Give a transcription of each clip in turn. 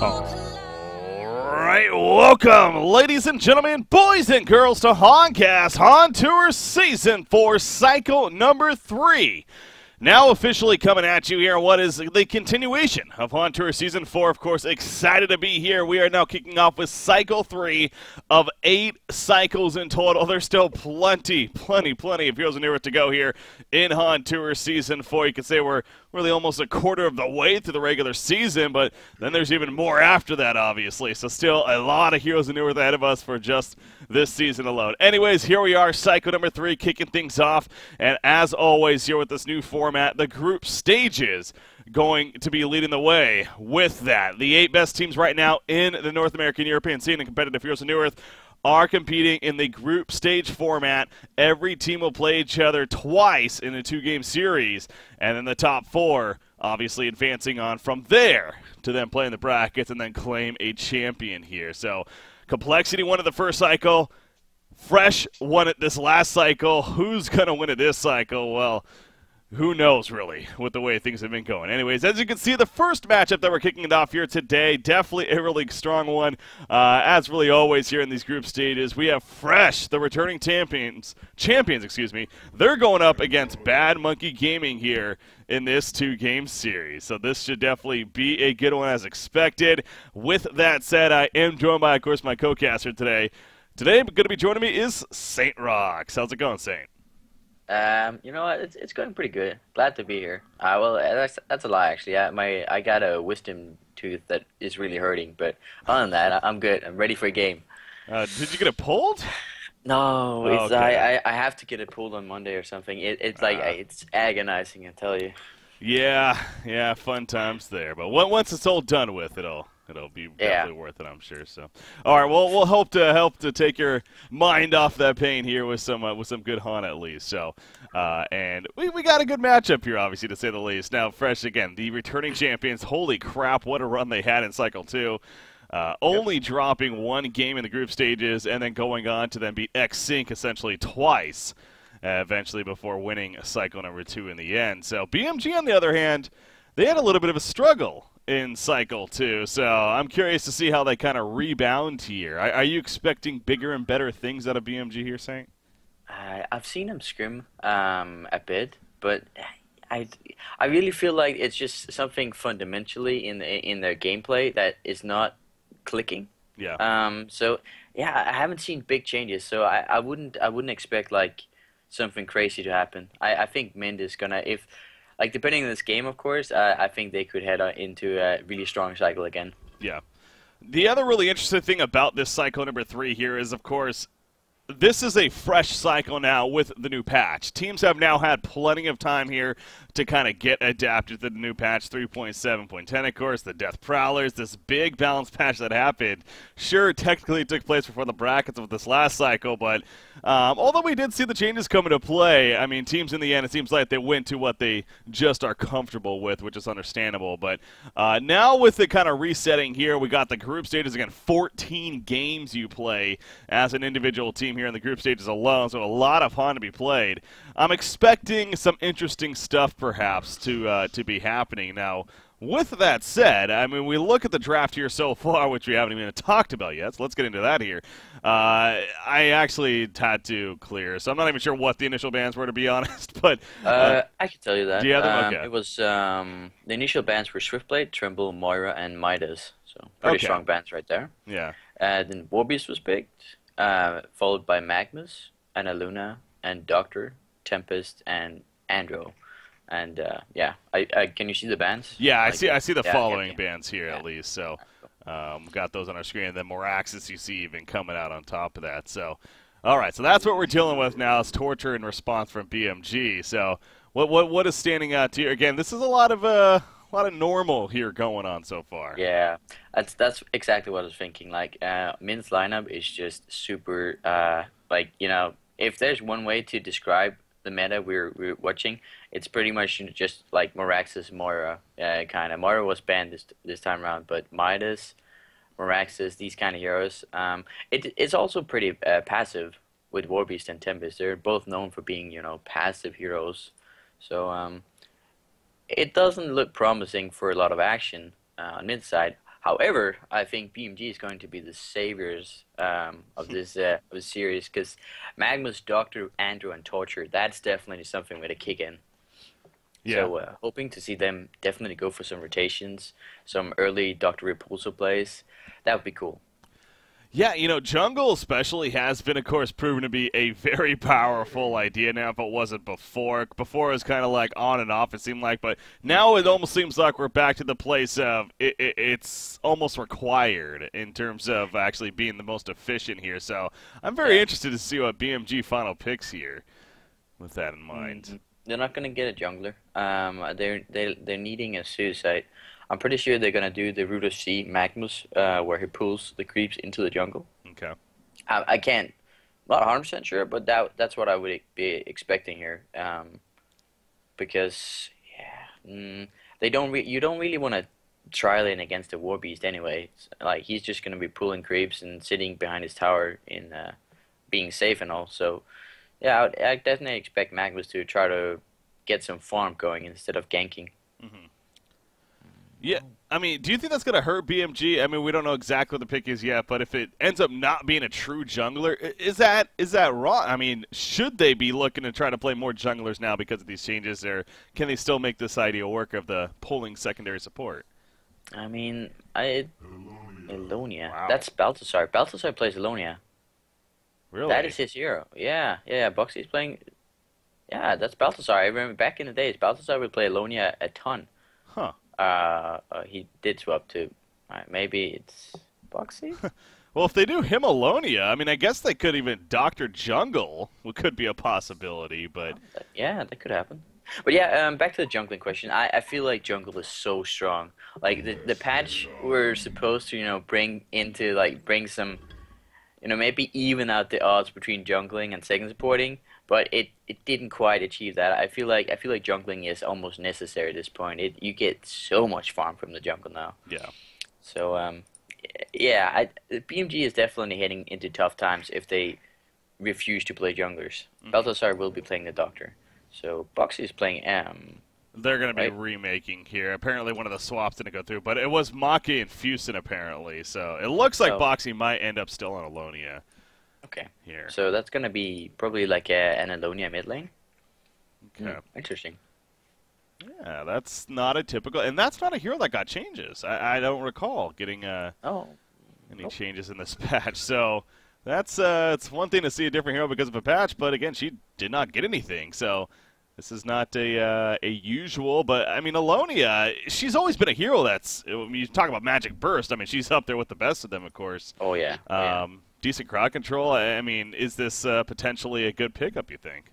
Alright, welcome, ladies and gentlemen, boys and girls, to Honcast Han Tour Season 4, Cycle number 3. Now officially coming at you here, what is the continuation of Han Tour Season 4. Of course, excited to be here. We are now kicking off with Cycle 3 of 8 cycles in total. There's still plenty of Heroes of Newerth to go here in Han Tour Season 4. You could say we're really almost a quarter of the way through the regular season, but then there's even more after that, obviously. So still a lot of Heroes of Newerth ahead of us for just this season alone. Anyways, here we are, cycle number 3, kicking things off. And as always, here with this new format, the group stages going to be leading the way with that. The 8 best teams right now in the North American European scene in competitive Heroes of Newerth are competing in the group stage format. Every team will play each other twice in a 2-game series, and then the top 4 obviously advancing on from there to then play in the brackets and then claim a champion here. So Complexity won at the first cycle. Fresh won it this last cycle. Who's going to win it this cycle? Well, who knows, really, with the way things have been going. Anyways, as you can see, the first matchup that we're kicking it off here today, definitely a really strong one. As really always here in these group stages, we have Fresh, the returning champions, they're going up against Bad Monkey Gaming here in this 2-game series. So this should definitely be a good one as expected. With that said, I am joined by, of course, my co-caster today. Today, going to be joining me is Saint Rocks. How's it going, Saint? You know what? It's going pretty good. Glad to be here. Well, that's a lie actually. I got a wisdom tooth that is really hurting, but other than that, I'm good. I'm ready for a game. Did you get it pulled? No, it's okay. I have to get it pulled on Monday or something. It's like it's agonizing, I tell you. Yeah, fun times there. But once it's all done with, it'll be definitely worth it, I'm sure. So, all right, well, we'll help to take your mind off that pain here with some good Han at least. So, and we got a good matchup here, obviously, to say the least. Now, Fresh again, the returning champions. Holy crap, what a run they had in Cycle 2. Only dropping 1 game in the group stages and then going on to then beat X-Sync essentially twice, eventually before winning Cycle number 2 in the end. So, BMG on the other hand, they had a little bit of a struggle in Cycle 2, so I'm curious to see how they kind of rebound here. Are you expecting bigger and better things out of BMG here, Saint? I've seen them scrim a bit, but I really feel like it's just something fundamentally in their gameplay that is not clicking. Yeah. So yeah, I haven't seen big changes, so I wouldn't expect like something crazy to happen. I think Mind is gonna, if like, depending on this game, of course, I think they could head into a really strong cycle again. Yeah. The other really interesting thing about this cycle number 3 here is, of course, this is a fresh cycle now with the new patch. Teams have now had plenty of time here to kind of get adapted to the new patch 3.7.10, of course, the Death Prowlers, this big balance patch that happened. Sure, technically it took place before the brackets of this last cycle, but although we did see the changes come into play, I mean, teams in the end, it seems like they went to what they just are comfortable with, which is understandable. But now with the kind of resetting here, we got the group stages again, 14 games you play as an individual team here in the group stages alone, so a lot of Han to be played. I'm expecting some interesting stuff perhaps to be happening. Now, with that said, I mean, we look at the draft here so far, which we haven't even talked about yet, so let's get into that here. I actually had to clear, so I'm not even sure what the initial bans were, to be honest, but I can tell you that. Do you have them? Okay. It was the initial bans were Swiftblade, Tremble, Moira, and Midas, so pretty strong bans right there. Yeah. Then Warbeast was picked, followed by Magnus, and Aluna, and Doctor, Tempest, and Andro. And yeah, can you see the bands? Yeah, I see the yeah, following bands here at least. So got those on our screen. And then Moraxis you see even coming out on top of that. So all right, so that's what we're dealing with now is torture in response from BMG. So what is standing out to you? Again, this is a lot of normal here going on so far. Yeah, that's exactly what I was thinking. Like Min's lineup is just super. Like, you know, if there's one way to describe the meta we're watching, it's pretty much just like Moraxis, Moira, kind of. Moira was banned this time around, but Midas, Moraxis, these kind of heroes. It's also pretty passive with Warbeast and Tempest. They're both known for being, you know, passive heroes. So it doesn't look promising for a lot of action on mid side. However, I think BMG is going to be the saviors of this series because Magnus, Doctor, Andrew, and Torture, that's definitely something with a kick in. Yeah. So hoping to see them definitely go for some rotations, some early Doctor Repulsor plays. That would be cool. Yeah, jungle especially has been, of course, proven to be a very powerful idea now if it wasn't before. Before it was kind of like on and off, it seemed like, but now it almost seems like we're back to the place of it's almost required in terms of actually being the most efficient here. So I'm very interested to see what BMG final picks here with that in mind. They're not going to get a jungler. They're needing a suicide. I'm pretty sure they're gonna do the Root of Sea Magnus, where he pulls the creeps into the jungle. Okay. I can't, not 100% sure, but that's what I would be expecting here. Because they don't you don't really want to try lane against the War Beast anyway. Like he's just gonna be pulling creeps and sitting behind his tower in being safe and all. So yeah, I definitely expect Magnus to try to get some farm going instead of ganking. Yeah, I mean, do you think that's going to hurt BMG? I mean, we don't know exactly what the pick is yet, but if it ends up not being a true jungler, is that wrong? I mean, should they be looking to try to play more junglers now because of these changes, or can they still make this idea work of the pulling secondary support? I mean, Elonia. Wow. That's Balthasar. Balthasar plays Elonia. Really? That is his hero. Yeah, Boxy's playing. Yeah, that's Balthasar. I remember back in the days, Balthasar would play Elonia a ton. Huh. He did swap to. Maybe it's Boxy. Well, if they do Himalonia, I mean, I guess they could even Doctor Jungle. Could be a possibility, but yeah, that could happen. But yeah, back to the jungling question. I feel like jungle is so strong. Like the patch we're supposed to bring some, maybe even out the odds between jungling and second supporting. But it didn't quite achieve that. I feel like jungling is almost necessary at this point. You get so much farm from the jungle now. Yeah. So yeah, BMG is definitely heading into tough times if they refuse to play junglers. Balthasar will be playing the Doctor. So Boxy is playing They're going to be remaking here. Apparently one of the swaps didn't go through, but it was Maki and Fusen apparently. So it looks like Boxy might end up still on Alonia. Okay. Here. So that's going to be probably like an Alonia mid lane. Okay. Interesting. Yeah, that's not a typical, and that's not a hero that got changes. I don't recall getting any changes in this patch. So that's it's one thing to see a different hero because of a patch, but again, she did not get anything. So this is not a usual, but I mean, Alonia, she's always been a hero that's, when you talk about Magic Burst, I mean, she's up there with the best of them, of course. Oh, yeah. Decent crowd control. I mean, is this potentially a good pickup, you think?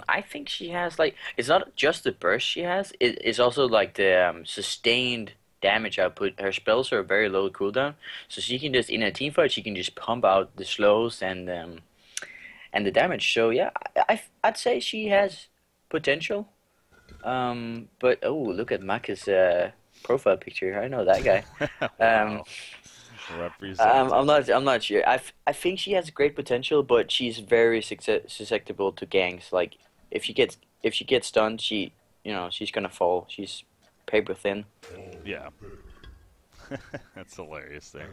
I think she has, like, it's not just the burst she has, it's also, like, the sustained damage output. Her spells are very low cooldown, so she can just, in a team fight, she can just pump out the slows and the damage. So, yeah, I'd say she has potential. But, oh, look at Maka's profile picture. I know that guy. Wow. I'm not sure. I think she has great potential, but she's very susceptible to ganks. Like if she gets stunned, she's gonna fall. She's paper thin. Yeah. That's hilarious there.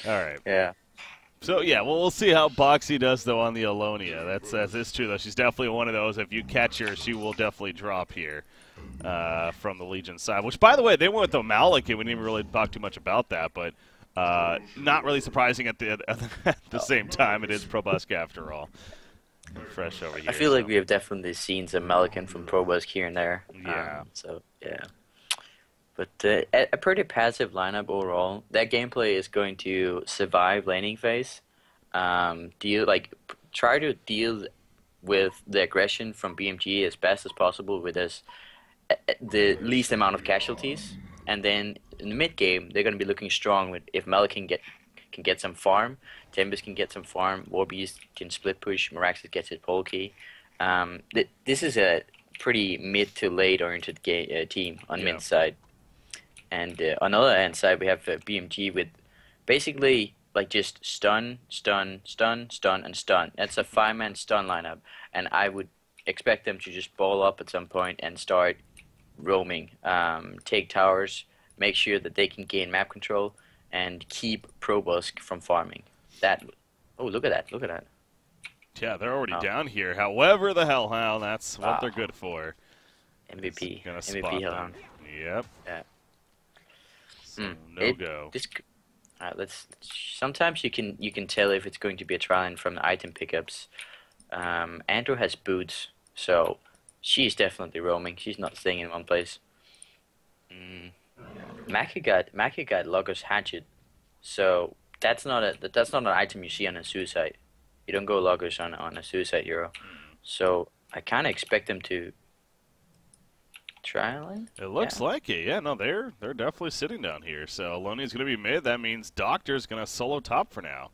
All right. Yeah. So yeah, well, we'll see how Boxy does though on the Alonia. That's true though. She's definitely one of those. If you catch her, she will definitely drop here from the Legion side. Which, by the way, they went with the Malik, and we didn't even really talk too much about that. But not really surprising at the same time. It is Probusk after all. Fresh over here. I feel like we have definitely seen some Malikan from Probusk here and there. Yeah. So yeah. But a pretty passive lineup overall. That gameplay is going to survive laning phase. Try to deal with the aggression from BMG as best as possible with the least amount of casualties. And then in the mid game, they're going to be looking strong with if Malikan can get some farm, Tempest can get some farm, Warbeast can split push, Meraxes gets his pole key. This is a pretty mid to late oriented team on mid side. And on the other hand side, we have BMG with basically like just stun, stun, stun, stun, and stun. That's a 5-man stun lineup, and I would expect them to just ball up at some point and start roaming, take towers, make sure that they can gain map control and keep Probusk from farming. That. Oh, look at that! Look at that! Yeah, they're already down here. However, the Hellhound, that's what Wow. they're good for. MVP. Gonna MVP spot them. Hellhound. Yep. Yeah. So no go. Let's. Sometimes you can tell if it's going to be a trial from the item pickups. Andrew has boots, so she's definitely roaming. She's not staying in one place. Maki got Logos Hatchet, so that's not an item you see on a suicide. You don't go Logos on a suicide hero. So I kind of expect them to trial it. It looks like it. Yeah, no, they're definitely sitting down here. So Alonia's going to be mid. That means Doctor's going to solo top for now.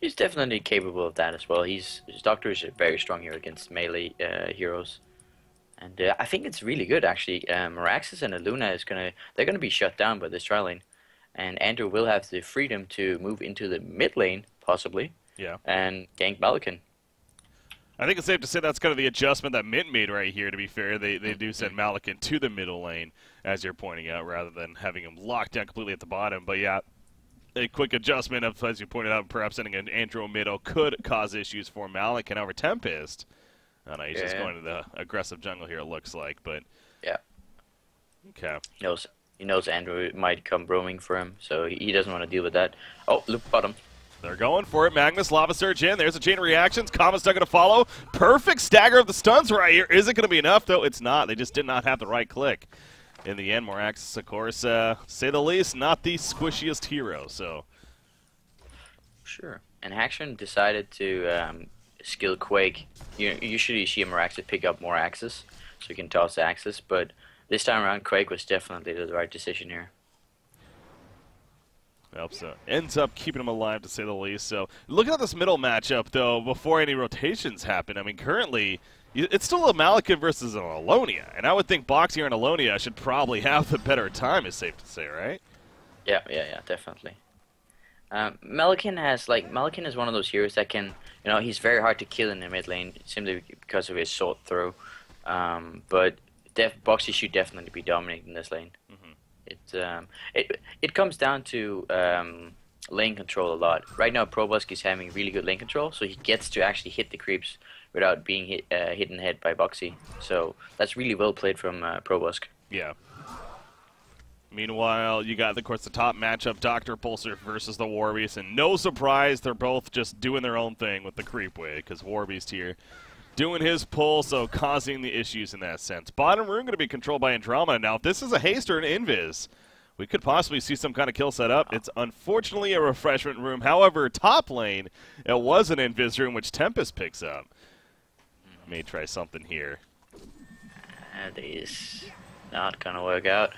He's definitely capable of that as well. His Doctor is a very strong hero against melee heroes. And I think it's really good, actually. Meraxes and Aluna they're gonna be shut down by this trial lane, and Andrew will have the freedom to move into the mid lane, possibly. Yeah. And gank Balakan. I think it's safe to say that's kind of the adjustment that Mint made right here. To be fair, they do send Malakin to the middle lane, as you're pointing out, rather than having him locked down completely at the bottom. But yeah, a quick adjustment of, as you pointed out, perhaps sending an Andrew middle could cause issues for Malakin over Tempest. I know he's just going to the aggressive jungle here, it looks like, but... Yeah. Okay. He knows Andrew might come roaming for him, so he doesn't want to deal with that. Oh, look, bottom. They're going for it. Magnus, Lava Surge in. There's a chain of reactions. Kama's not going to follow. Perfect stagger of the stuns right here. Is it going to be enough, though? It's not. They just did not have the right click. In the end, Moraxis, of course, say the least, not the squishiest hero, so... Sure. And Haxon decided to... skill Quake. You usually see a Meraxes pick up more axes, so you can toss the axes, but this time around Quake was definitely the right decision here. Yep, so ends up keeping him alive, to say the least. So looking at this middle matchup, though, before any rotations happen, I mean, currently, it's still a Malakin versus an Alonia, and I would think Boxier and Alonia should probably have the better time, is safe to say, right? Yeah, definitely. Malakin is one of those heroes that can, he's very hard to kill in the mid lane simply because of his sword throw. But Boxy should definitely be dominating this lane. It comes down to lane control a lot. Right now, Probusk is having really good lane control, so he gets to actually hit the creeps without being hit in the head by Boxy. So that's really well played from Probusk. Yeah. Meanwhile, you got, of course, the top matchup, Dr. Pulsar versus the Warbeast, and no surprise, they're both just doing their own thing with the creep wave, because Warbeast here doing his pull, so causing the issues in that sense. Bottom room going to be controlled by Andromeda. Now, if this is a haste or an invis, we could possibly see some kind of kill set up. It's unfortunately a refreshment room. However, top lane, it was an invis room, which Tempest picks up. May try something here. That is not going to work out.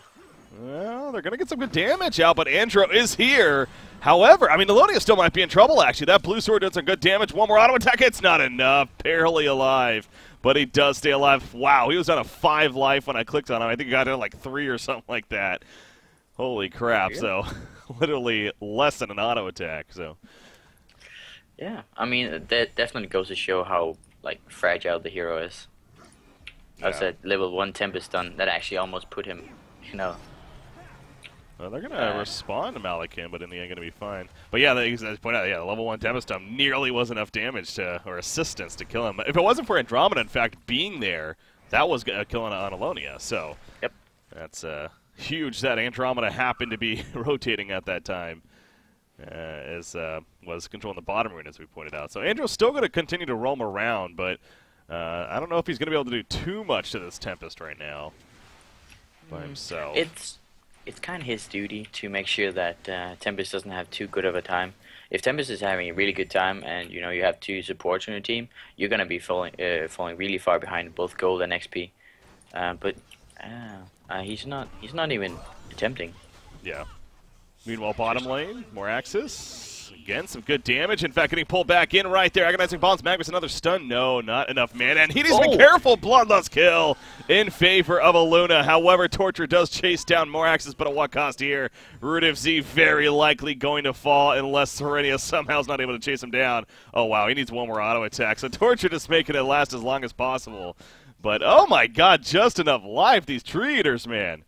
Well, they're going to get some good damage out, but Andro is here. However, I mean, Alonia still might be in trouble, actually. That blue sword did some good damage. One more auto attack. It's not enough. Barely alive, but he does stay alive. Wow, he was on a 5 life when I clicked on him. I think he got in like 3 or something like that. Holy crap. Yeah. So, literally less than an auto attack. So, yeah, I mean, that definitely goes to show how, fragile the hero is. Yeah. I was at level 1 Tempest stun. That actually almost put him, Well, they're going to respond to Malakin, but in the end going to be fine. But yeah, as I point out, level 1 Tempest Stun nearly was enough damage or assistance to kill him. If it wasn't for Andromeda, in fact, being there, that was killing on Alonia. So yep, that's huge that Andromeda happened to be rotating at that time, as was controlling the bottom rune, as we pointed out. So Andrew's still going to continue to roam around, but I don't know if he's going to be able to do too much to this Tempest right now by himself. It's kind of his duty to make sure that Tempest doesn't have too good of a time. If Tempest is having a really good time and you have 2 supports on your team, you're gonna be falling really far behind both gold and XP. But he's not even attempting. Yeah. Meanwhile, bottom lane, more axes. Again, some good damage. In fact, getting pulled back in right there. Agonizing Bombs, Magnus, another stun. No, not enough mana. And he needs to be careful. Bloodlust kill in favor of Aluna. However, Torture does chase down more axes, but at what cost here? Root of Z very likely going to fall unless Serenia somehow is not able to chase him down. Oh, wow, he needs one more auto attack. So Torture just making it last as long as possible. But, oh my god, just enough life, these tree eaters, man.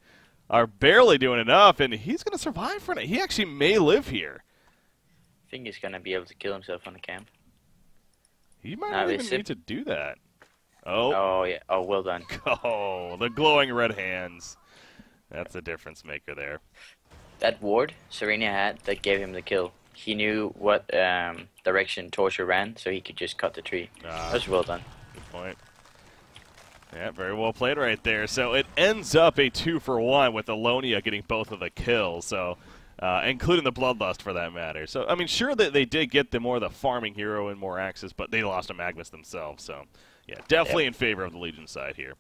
are barely doing enough, and he's going to survive for it. He actually may live here. I think he's gonna be able to kill himself on the camp. He might not even need to do that. Oh. Oh, yeah. Oh, well done. Oh, the glowing red hands. That's a difference maker there. That ward Serena had that gave him the kill. He knew what direction Torture ran, so he could just cut the tree. That was well done. Good point. Yeah, very well played right there. So it ends up a 2-for-1 with Alonia getting both of the kills. So... including the Bloodlust for that matter. So, I mean, sure that they did get the farming hero and more axes, but they lost to Magnus themselves. So, yeah, definitely in favor of the Legion side here,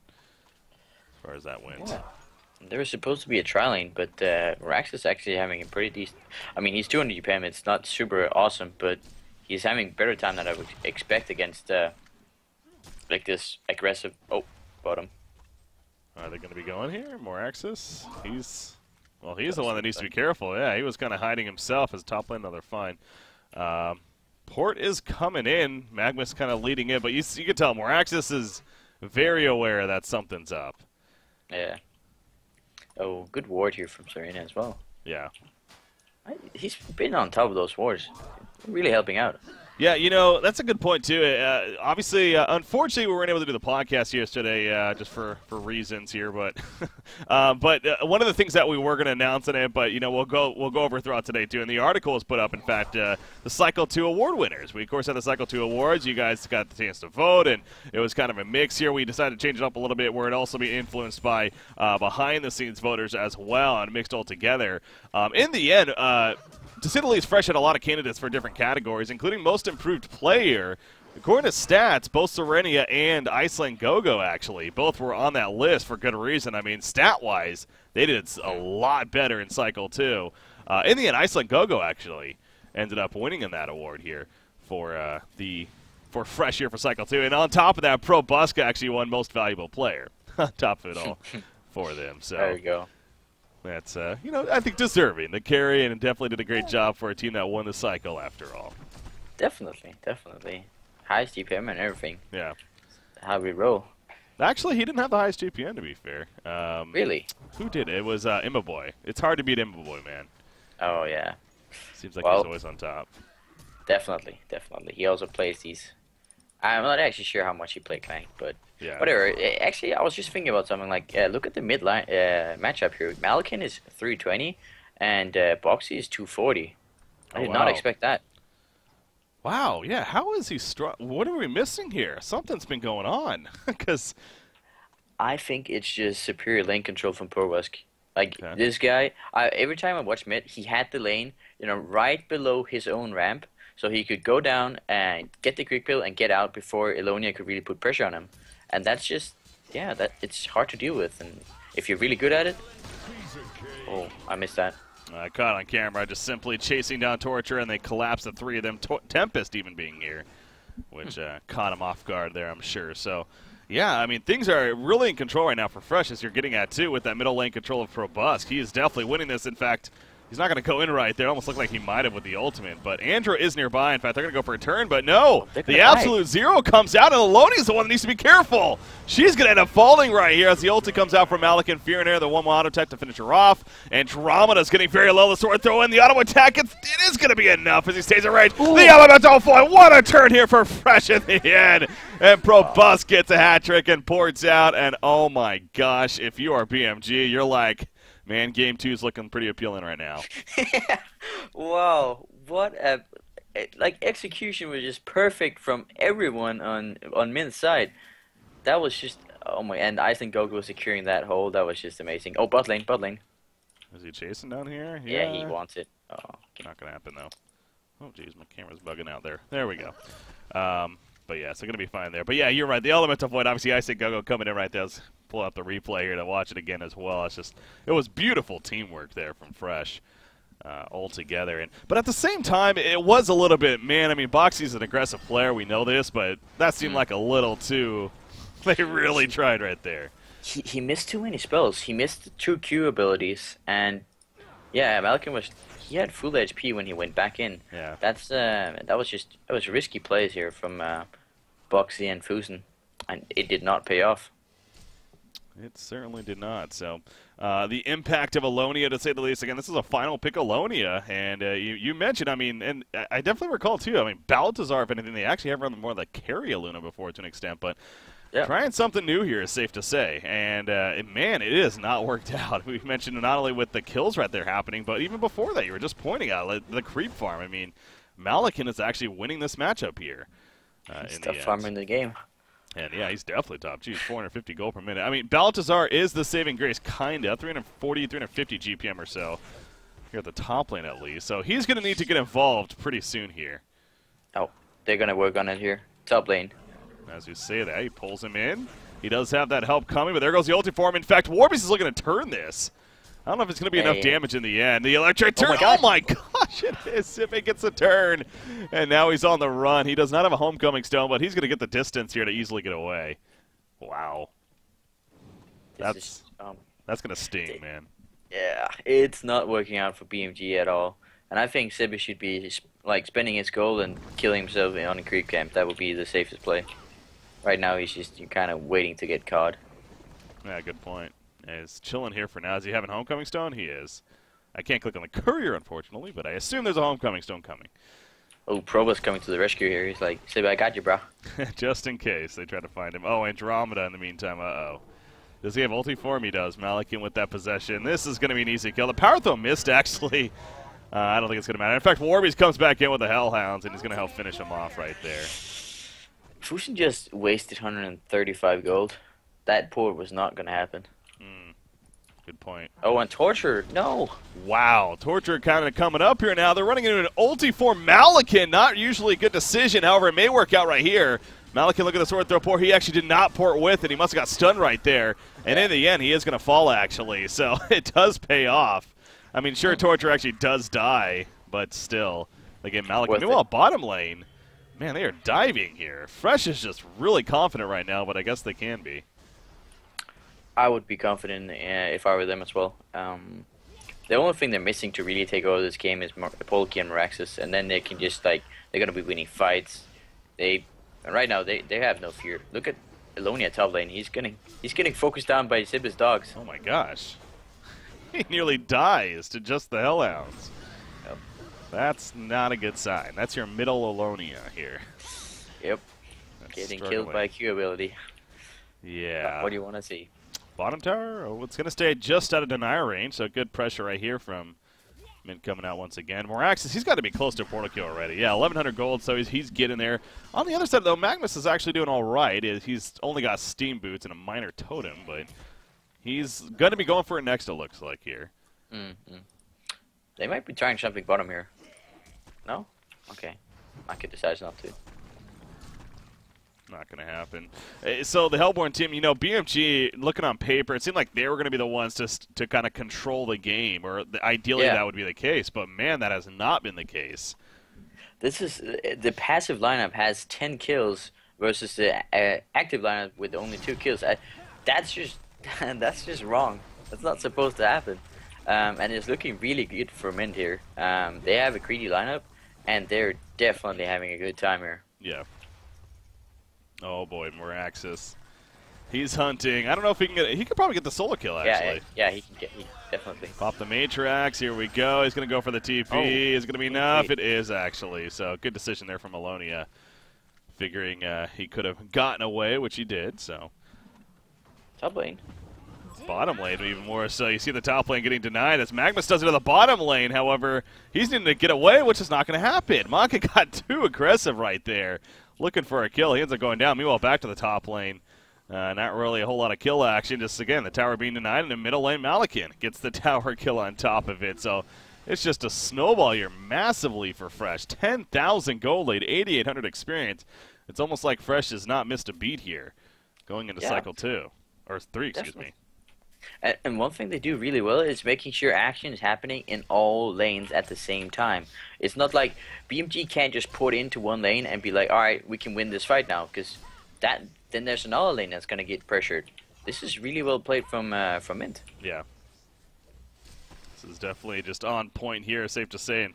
as far as that wins. Yeah. There was supposed to be a tri-lane, but Rax is actually having a pretty decent... I mean, he's 200 UPM. It's not super awesome, but he's having better time than I would expect against, like, this aggressive... Oh, bottom. Are they going to be going here? More axes? Well, he's the one that needs to be careful. Yeah, he was kind of hiding himself as top lane. No, they're fine. Port is coming in. Magnus kind of leading in, but you can tell Moraxis is very aware that something's up. Yeah. Oh, good ward here from Serena as well. Yeah. He's been on top of those wards. Really helping out. Yeah, that's a good point, too. Obviously, unfortunately, we weren't able to do the podcast yesterday just for reasons here. But one of the things that we were going to announce in it, but, we'll go over throughout today, too. And the article was put up, in fact, the Cycle 2 award winners. We, of course, had the Cycle 2 awards. You guys got the chance to vote, and it was kind of a mix here. We decided to change it up a little bit where it also be influenced by behind-the-scenes voters as well and mixed all together. In the end, to say the least, Fresh had a lot of candidates for different categories, including Most Improved Player. According to stats, both Serenia and Iceland Gogo, actually, both were on that list for good reason. I mean, stat-wise, they did a lot better in Cycle 2. In the end, Iceland Gogo, actually, ended up winning in that award here for Fresh here for Cycle 2. And on top of that, Pro Buska actually won Most Valuable Player on top of it all for them. So there you go. That's, I think deserving. The carry, and definitely did a great job for a team that won the cycle after all. Definitely. Highest GPM and everything. Yeah. How we roll. Actually, he didn't have the highest GPM, to be fair. Really? Who did? It was Imba Boy. It's hard to beat Imba Boy, man. Oh, yeah. Seems like he's always on top. Definitely. He also plays these... I'm not actually sure how much he played Clank, but yeah. Whatever. Actually, I was just thinking about something like, look at the mid-line matchup here. Malakin is 320, and Boxy is 240. I did not expect that. Wow, yeah, how is he strong? What are we missing here? Something's been going on, because... I think it's just superior lane control from Porwask. Like, this guy, every time I watch mid, he had the lane, right below his own ramp, so he could go down and get the quick pill and get out before Elonia could really put pressure on him. And that's just, it's hard to deal with. And if you're really good at it... Oh, I missed that. I caught on camera, just simply chasing down Torture, and they collapsed the three of them, Tempest even being here, which caught him off guard there, I'm sure. So, yeah, I mean, things are really in control right now for Fresh, as you're getting at, too, with that middle lane control of Probusk. He is definitely winning this. In fact, he's not going to go in right there. It almost looked like he might have with the ultimate. But Andrew is nearby. In fact, they're going to go for a turn. But no, the absolute zero comes out, and Alonia's the one that needs to be careful. She's going to end up falling right here as the ulti comes out from Malik and Fear in Air, the one auto attack to finish her off. Andromada's getting very low. The sword throw in. The auto attack, it is going to be enough as he stays it right. Ooh. The elemental fly. What a turn here for Fresh in the end. And Probusk gets a hat trick and ports out. And oh my gosh, if you are BMG, you're like, man, game 2 is looking pretty appealing right now. Wow, what a execution was just perfect from everyone on Min's side. That was just and Iceland Goku was securing that hole. That was just amazing. Oh, bot lane. Is he chasing down here? Yeah, he wants it. Oh, okay. Not gonna happen though. Oh jeez, my camera's bugging out there. There we go. But yeah, so gonna be fine there. But yeah, you're right. The Elemental Void, obviously, Iceland Goku coming in right there. Let's pull out the replay here to watch it again as well. It was beautiful teamwork there from Fresh. All together. But at the same time, it was a little bit, man, I mean, Boxy's an aggressive player, we know this, but that seemed like a little too, they really tried right there. He missed too many spells. He missed the 2 Q abilities, and yeah, Malcolm he had full HP when he went back in. Yeah. That was risky plays here from Boxy and Fusen, and it did not pay off. It certainly did not. So the impact of Alonia, to say the least. Again, this is a final pick Alonia, and you mentioned, I mean, and I definitely recall too. I mean, Baltazar, if anything, they actually have run more like carry a Luna before to an extent, but yeah. Trying something new here is safe to say. And man, it has not worked out. We mentioned not only with the kills right there happening, but even before that, you were just pointing out like, the creep farm. I mean, Malakin is actually winning this matchup here. He's tough farmer in the game. And yeah, he's definitely top. Geez, 450 gold per minute. I mean, Baltazar is the saving grace, kinda. 340, 350 GPM or so here at the top lane at least. So he's going to need to get involved pretty soon here. Oh, they're going to work on it here. Top lane. As you say that, he pulls him in. He does have that help coming, but there goes the ulti for him. In fact, Warbeast is looking to turn this. I don't know if it's going to be enough damage in the end. The electric turn. Oh my gosh, it is. Sipit gets a turn. And now he's on the run. He does not have a homecoming stone, but he's going to get the distance here to easily get away. Wow. That's going to sting, man. Yeah, it's not working out for BMG at all. And I think Sipit should be like spending his gold and killing himself on a creep camp. That would be the safest play. Right now, he's just kind of waiting to get caught. Yeah, good point. He's chilling here for now. Is he having a homecoming stone? He is. I can't click on the courier, unfortunately, but I assume there's a homecoming stone coming. Oh, Proba's coming to the rescue here. He's like, Sibby, I got you, bro. Just in case they try to find him. Oh, Andromeda in the meantime. Uh-oh. Does he have ulti for him? He does. Malakin with that possession. This is going to be an easy kill. The power throw missed, actually. I don't think it's going to matter. In fact, Warbeast comes back in with the Hellhounds, and he's going to help finish him off right there. Fusion just wasted 135 gold. That port was not going to happen. Good point. Oh, and Torture. No. Wow. Torture kind of coming up here now. They're running into an ulti for Malakin. Not usually a good decision. However, it may work out right here. Malakin, look at the sword throw port. He actually did not port with it. He must have got stunned right there. And in the end, he is going to fall, actually. So it does pay off. I mean, sure, Torture actually does die, but still. They get Malakin. Meanwhile, bottom lane, man, they are diving here. Fresh is just really confident right now, but I guess they can be. I would be confident if I were them as well. The only thing they're missing to really take over this game is Polki and Meraxis, and then they can just like they're gonna be winning fights. Right now they have no fear. Look at Alonia top lane. He's getting focused down by Sibba's dogs. Oh my gosh, he nearly dies to just the Hellhounds. Yep. That's not a good sign. That's your middle Alonia here. Yep. That's getting killed by Q ability. Yeah. What do you want to see? Bottom tower, oh, it's going to stay just out of denier range, so good pressure right here from Mint coming out once again. Moraxis, he's got to be close to a portal kill already. Yeah, 1,100 gold, so he's getting there. On the other side, though, Magnus is actually doing all right. He's only got steam boots and a minor totem, but he's going to be going for it next, it looks like, here. They might be trying something bottom here. No? Okay. Maki decides not to. Not going to happen. So the Hellborn team, you know, BMG, looking on paper, it seemed like they were going to be the ones to kind of control the game, or ideally that would be the case. But, man, that has not been the case. This is the passive lineup has 10 kills versus the active lineup with only 2 kills. That's just wrong. That's not supposed to happen. And it's looking really good for Mint here. They have a greedy lineup, and they're definitely having a good time here. Yeah. Oh boy, Meraxis. He's hunting. I don't know if he can get. He could probably get the solo kill actually. Yeah, he can get. Definitely. Pop the Matrax. Here we go. He's going to go for the TP. Is it going to be enough? It is actually. So good decision there from Alonia. Figuring he could have gotten away, which he did. So. Top lane. Bottom lane even more. So you see the top lane getting denied as Magnus does it to the bottom lane. However, he's needing to get away, which is not going to happen. Maka got too aggressive right there. Looking for a kill. He ends up going down. Meanwhile, back to the top lane. Not really a whole lot of kill action. Just, again, the tower being denied. And in middle lane, Malakin gets the tower kill on top of it. So it's just a snowball here massively for Fresh. 10,000 gold lead, 8,800 experience. It's almost like Fresh has not missed a beat here going into cycle 2. Or 3, excuse me. And one thing they do really well is making sure action is happening in all lanes at the same time. It's not like BMG can't just put into one lane and be like, all right, we can win this fight now, because then there's another lane that's going to get pressured. This is really well played from Mint. Yeah. This is definitely just on point here, safe to say. And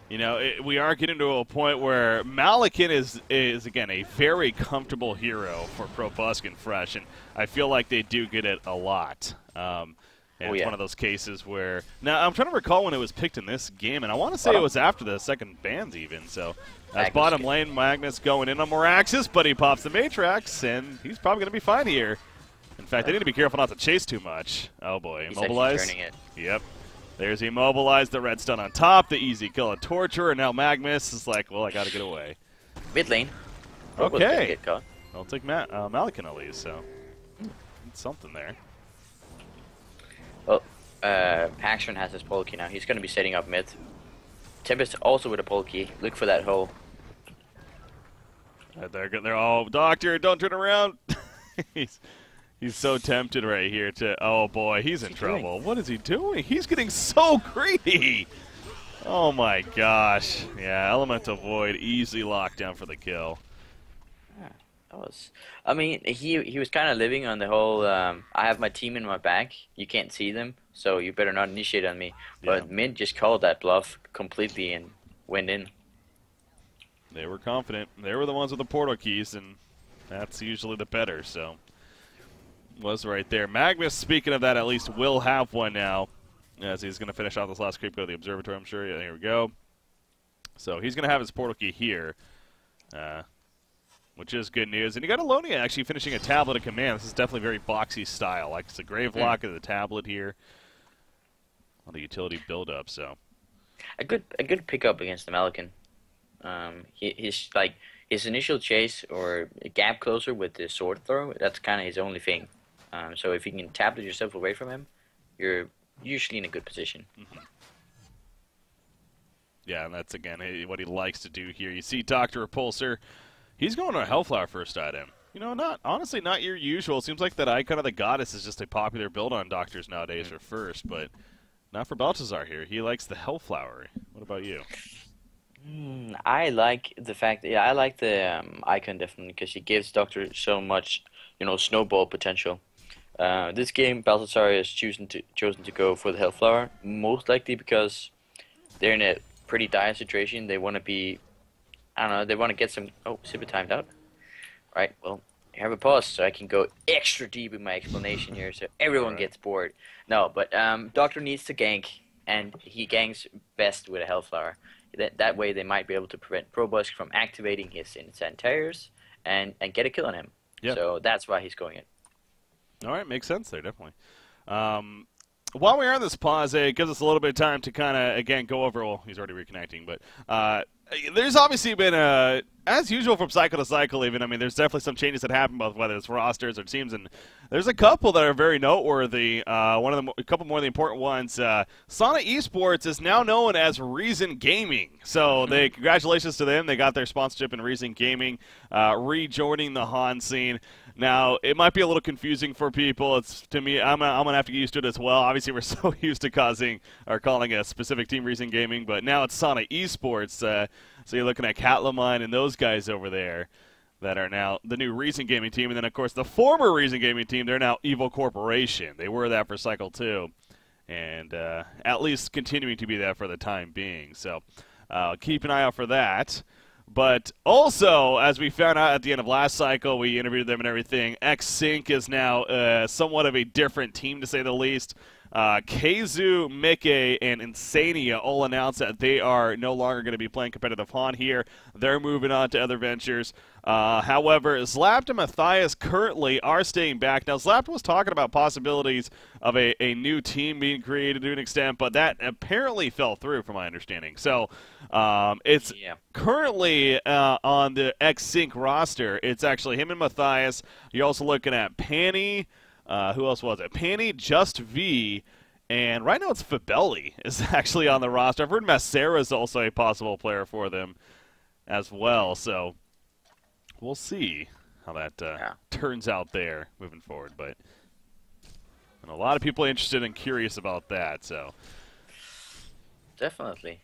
You know, we are getting to a point where Malakin is again a very comfortable hero for Probusk and Fresh, and I feel like they do get it a lot. And it's one of those cases where now I'm trying to recall when it was picked in this game, and I want to say it was after the second bans even. So that's bottom lane. Magnus going in on Moraxis, but he pops the Matrax, and he's probably going to be fine here. In fact, they need to be careful not to chase too much. Oh boy, immobilize. Turning it. Yep. There's Immobilized, the redstone on top, the easy kill and torture, and now Magnus is like, well, I got to get away. Mid lane. Okay. Get caught. I'll take Malakin at least, so it's something there. Well, Action has his Polkey now. He's going to be setting up mid. Tempest also with a Polkey. Look for that hole. They're all, Doctor, don't turn around. He's so tempted right here to, oh boy, he's in trouble. What is he doing? He's getting so greedy. Oh my gosh. Yeah, Elemental Void easily locked down for the kill. Yeah, that was, I mean, he was kind of living on the whole, I have my team in my back, you can't see them, so you better not initiate on me. But Mint just called that bluff completely and went in. They were confident. They were the ones with the portal keys, and that's usually the better, so. Was right there. Magnus, speaking of that, at least will have one now, as he's going to finish off this last creep, go to the observatory, I'm sure. Yeah, here we go. So he's going to have his portal key here, which is good news. And you got Alonia actually finishing a tablet of command. This is definitely very boxy style. Like it's a Gravelock of the tablet here on the utility build-up. So a good pickup against the Malakin. He's like his initial chase or gap closer with the sword throw. That's kind of his only thing. So if you can tablet yourself away from him, you're usually in a good position. Mm-hmm. Yeah, and that's, again, what he likes to do here. You see Dr. Repulsor. He's going to a Hellflower first item. You know, honestly, not your usual. It seems like that Icon of the Goddess is just a popular build on Doctors nowadays for first, but not for Baltazar here. He likes the Hellflower. What about you? I like the fact that, I like the Icon definitely because he gives Doctor so much, snowball potential. This game, Balthazar is chosen to go for the Hellflower, most likely because they're in a pretty dire situation. They want to be, I don't know, they want to get some. Oh, super timed out. Right. Well, I have a pause so I can go extra deep in my explanation here, so everyone gets bored. No, but Doctor needs to gank, and he ganks best with a Hellflower. That way, they might be able to prevent Probusk from activating his Incendiaries and get a kill on him. Yep. So that's why he's going it. All right, makes sense there, definitely. While we are on this pause, it gives us a little bit of time to kind of, again, go over, well, he's already reconnecting, but there's obviously been, as usual from cycle to cycle even, I mean, there's definitely some changes that happen, both whether it's rosters or teams, and there's a couple that are very noteworthy. A couple more of the important ones. Sana Esports is now known as Reason Gaming, so congratulations to them. They got their sponsorship in Reason Gaming, rejoining the Han scene. Now, it might be a little confusing for people. To me, I'm gonna have to get used to it as well. Obviously, we're so used to calling a specific team Reason Gaming, but now it's Sana Esports. So you're looking at Catlamine and those guys over there that are now the new Reason Gaming team, and then of course the former Reason Gaming team. They're now Evil Corporation. They were that for Cycle 2, and at least continuing to be that for the time being. So keep an eye out for that. But also, as we found out at the end of last cycle, we interviewed them and everything, X-Sync is now somewhat of a different team, to say the least. Keizu, Mickey, and Insania all announced that they are no longer going to be playing competitive Han here. They're moving on to other ventures. However, Zlapt and Matthias currently are staying back. Now, Zlapt was talking about possibilities of a new team being created to an extent, but that apparently fell through from my understanding. So it's currently on the X-Sync roster. It's actually him and Matthias. You're also looking at Panny. Who else was it? Panny, Just V, and right now it's Fabelli is actually on the roster. I've heard Massera is also a possible player for them as well. So we'll see how that turns out there moving forward. But and a lot of people interested and curious about that. So definitely,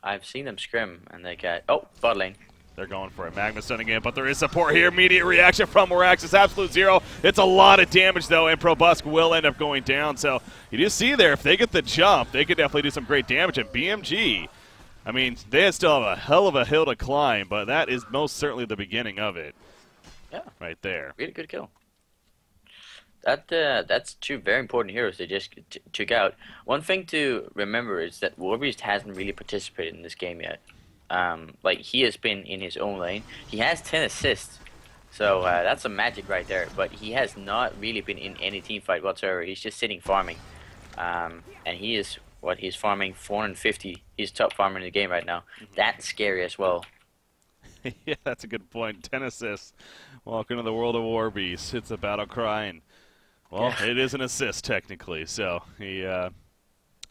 I've seen them scrim, and they got bot lane. They're going for it. Magnus stunning in, but there is support here. Immediate reaction from Moraxis. Absolute zero. It's a lot of damage, though, and Probusk will end up going down. So you do see there, if they get the jump, they could definitely do some great damage. And BMG, I mean, they still have a hell of a hill to climb, but that is most certainly the beginning of it. Yeah. Right there. Really good kill. That's two very important heroes they just took out. One thing to remember is that Warbeast hasn't really participated in this game yet. Like, he has been in his own lane. He has 10 assists, so that's some magic right there. But he has not really been in any team fight whatsoever. He's just sitting farming, and he is he's farming 450. He's top farmer in the game right now. That's scary as well. Yeah, that's a good point. 10 assists. Welcome to the world of Warbeast. It's a battle cry, and well, yeah. It is an assist technically, so he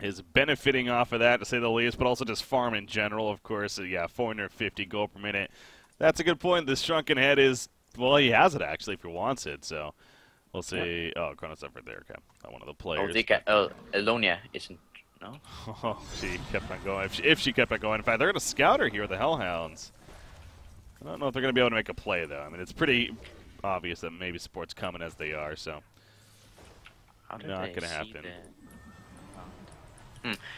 is benefiting off of that, to say the least, but also just farm in general, of course. Yeah, 450 gold per minute. That's a good point. This shrunken head is, well, he has it actually if he wants it, so we'll see. Yeah. Oh, Chronos up right there, okay. Not one of the players. Elonia isn't, no? Oh, she kept on going. If she kept on going. In fact, they're going to scout her here with the Hellhounds. I don't know if they're going to be able to make a play, though. I mean, it's pretty obvious that maybe support's coming as they are, so not going to happen.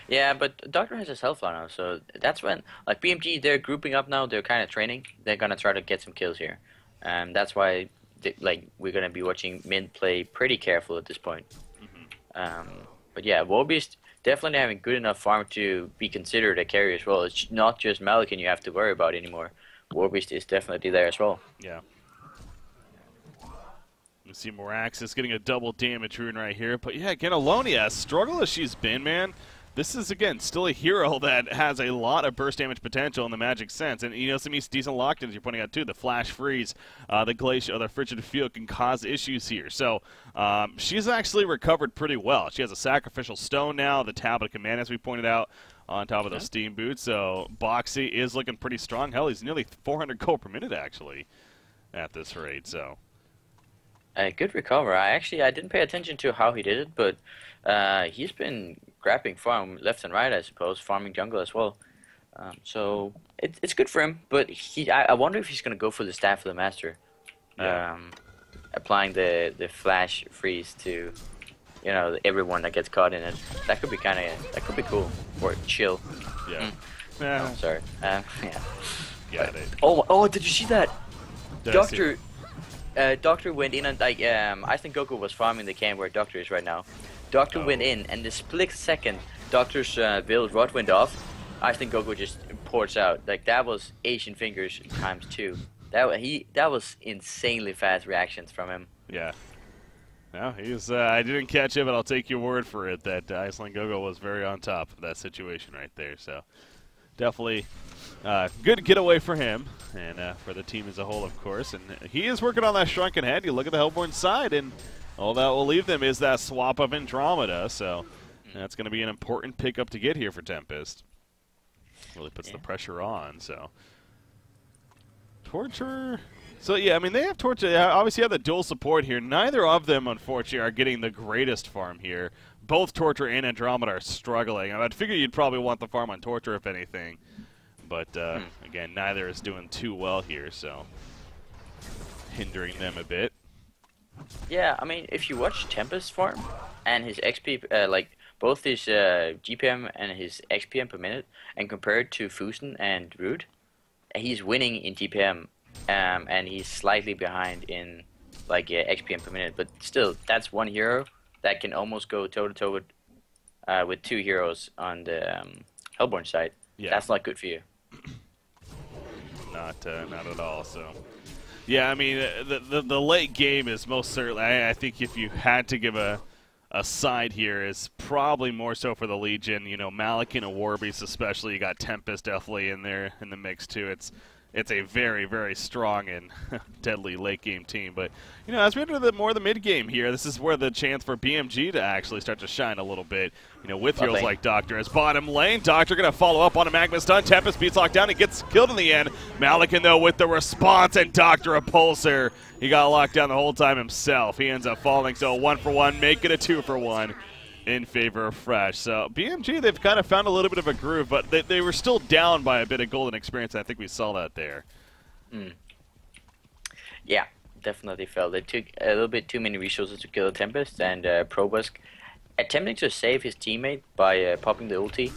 Yeah, but Doctor has his health now, so that's when, like, BMG, they're grouping up now. They're kind of training. They're going to try to get some kills here. And that's why, we're going to be watching Mint play pretty careful at this point. But yeah, Warbeast definitely having good enough farm to be considered a carry as well. It's not just Malikan you have to worry about anymore. Warbeast is definitely there as well. Yeah. You see Moraxis getting a double damage rune right here. But yeah, again, Alonia, as struggle as she's been, man, this is, again, still a hero that has a lot of burst damage potential in the Magic sense. And, you know, some decent lockdowns you're pointing out, too. The Flash Freeze, the Glacial, the Frigid Field can cause issues here. So she's actually recovered pretty well. She has a Sacrificial Stone now, the Tablet of Command, as we pointed out, on top of those Steam Boots. So Boxy is looking pretty strong. Hell, he's nearly 400 gold per minute, actually, at this rate. So a good recover. I didn't pay attention to how he did it, but he's been grabbing farm left and right, I suppose, farming jungle as well. So it's good for him, but I wonder if he's going to go for the Staff of the Master. Yeah. Applying the Flash Freeze to, you know, everyone that gets caught in it. That could be that could be cool. Or chill. Yeah. Oh, sorry. Yeah. Got it. Oh, did you see that? Doctor went in and, like, I think Goku was farming the camp where Doctor is right now. Doctor went in, and the split second Doctor's build rod went off, I think Goku just ports out. Like, that was Asian fingers times 2. That was insanely fast reactions from him. Yeah. No, he's. I didn't catch it, but I'll take your word for it that Iceland Gogo was very on top of that situation right there. So definitely good getaway for him and for the team as a whole, of course. And he is working on that shrunken head. You look at the Hellborn side, and all that will leave them is that swap of Andromeda. So that's going to be an important pickup to get here for Tempest. Really puts the pressure on. So Torture. So, yeah, I mean, they have Torture. They obviously have the dual support here. Neither of them, unfortunately, are getting the greatest farm here. Both Torture and Andromeda are struggling. I'd figure you'd probably want the farm on Torture, if anything. But, again, neither is doing too well here, so hindering them a bit. Yeah, I mean, if you watch Tempest farm and his XP, like, both his GPM and his XPM per minute, and compare it to Fusen and Rude, he's winning in GPM. And he's slightly behind in, like, XPM per minute, but still, that's one hero that can almost go toe-to-toe with 2 heroes on the Hellborn side. Yeah. That's not good for you. Not at all, so. Yeah, I mean, the late game is most certainly, I think if you had to give a side here, is probably more so for the Legion. You know, Malikan and Warbeast especially, you got Tempest definitely in there in the mix too. It's a very, very strong and deadly late-game team. But, you know, as we enter more of the mid-game here, this is where the chance for BMG to actually start to shine a little bit, you know, with heroes like Doctor. As bottom lane, Doctor going to follow up on a Magma Stun. Tempest beats lockdown. He gets killed in the end. Malikan, though, with the response, and Doctor a pulsar. He got locked down the whole time himself. He ends up falling, so 1-for-1, make it a 2-for-1. In favor of Fresh. So BMG, they've kind of found a little bit of a groove, but they were still down by a bit of golden experience. I think we saw that there. Yeah, definitely felt they took a little bit too many resources to kill Tempest, and Probusk attempting to save his teammate by popping the ulti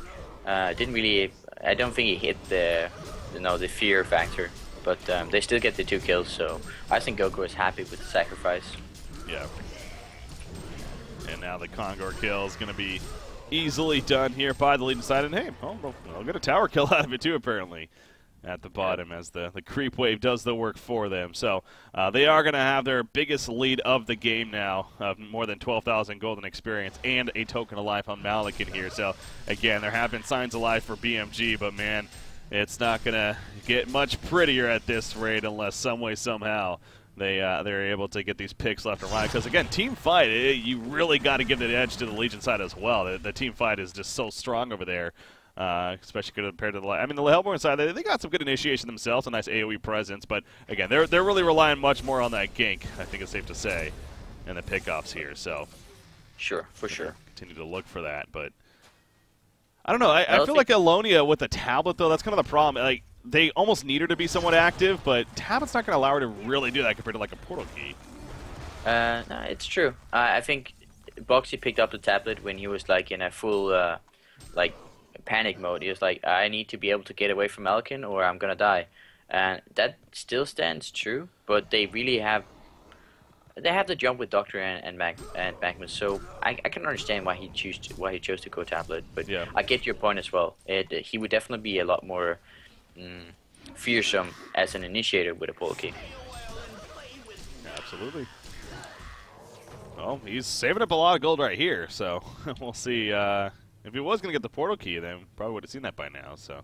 didn't really I don't think he hit the the fear factor, but they still get the 2 kills. So I think Goku is happy with the sacrifice. Yeah. And now the Kongor kill is going to be easily done here by the leading side. And hey, they'll get a tower kill out of it too, apparently, at the bottom, as the creep wave does the work for them. So they are going to have their biggest lead of the game now, of more than 12,000 golden experience and a token of life on Malik in here. So again, there have been signs of life for BMG, but man, it's not going to get much prettier at this rate unless some way, somehow, they're able to get these picks left and right. Because again, team fight, you really got to give the edge to the Legion side as well. The team fight is just so strong over there. Especially compared to the Hellborn side, they got some good initiation themselves, a nice AoE presence, but again, they're really relying much more on that gank, I think it's safe to say, and the pickoffs here. So, sure, for sure, continue to look for that. But I don't know. I feel like Alonia with the tablet though, that's kind of the problem. Like they almost need her to be somewhat active, but tablet's not going to allow her to really do that compared to like a portal key. No, it's true. I think Boxy picked up the tablet when he was like in a full like panic mode. He was like, I need to be able to get away from Malkin or I'm gonna die, and that still stands true, but they really have the jump with Doctor and Magnus, so I can understand why he chose to go tablet, but yeah. I get your point as well. He would definitely be a lot more fearsome as an initiator with a pull key. Absolutely. Well, he's saving up a lot of gold right here, so we'll see. If he was going to get the portal key, then probably would have seen that by now. So,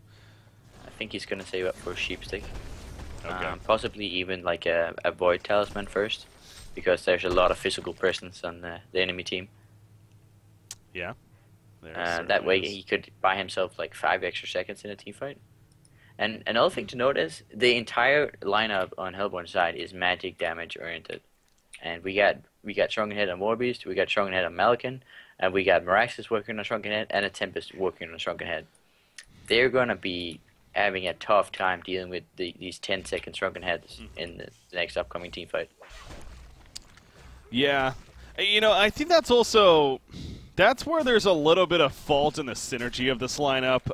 I think he's going to save up for a sheepstick. Okay. Possibly even like a void talisman first, because there's a lot of physical presence on the enemy team. Yeah. That way he could buy himself like 5 extra seconds in a team fight. And another thing to note is the entire lineup on Hellborn's side is magic damage oriented, and we got Shrunken Head on Warbeast, we got Shrunken Head on Malikan. And we got Meraxes working on Shrunken Head and a Tempest working on Shrunken Head. They're going to be having a tough time dealing with these 10-second Shrunken Heads in the next upcoming team fight. Yeah. You know, I think that's where there's a little bit of fault in the synergy of this lineup.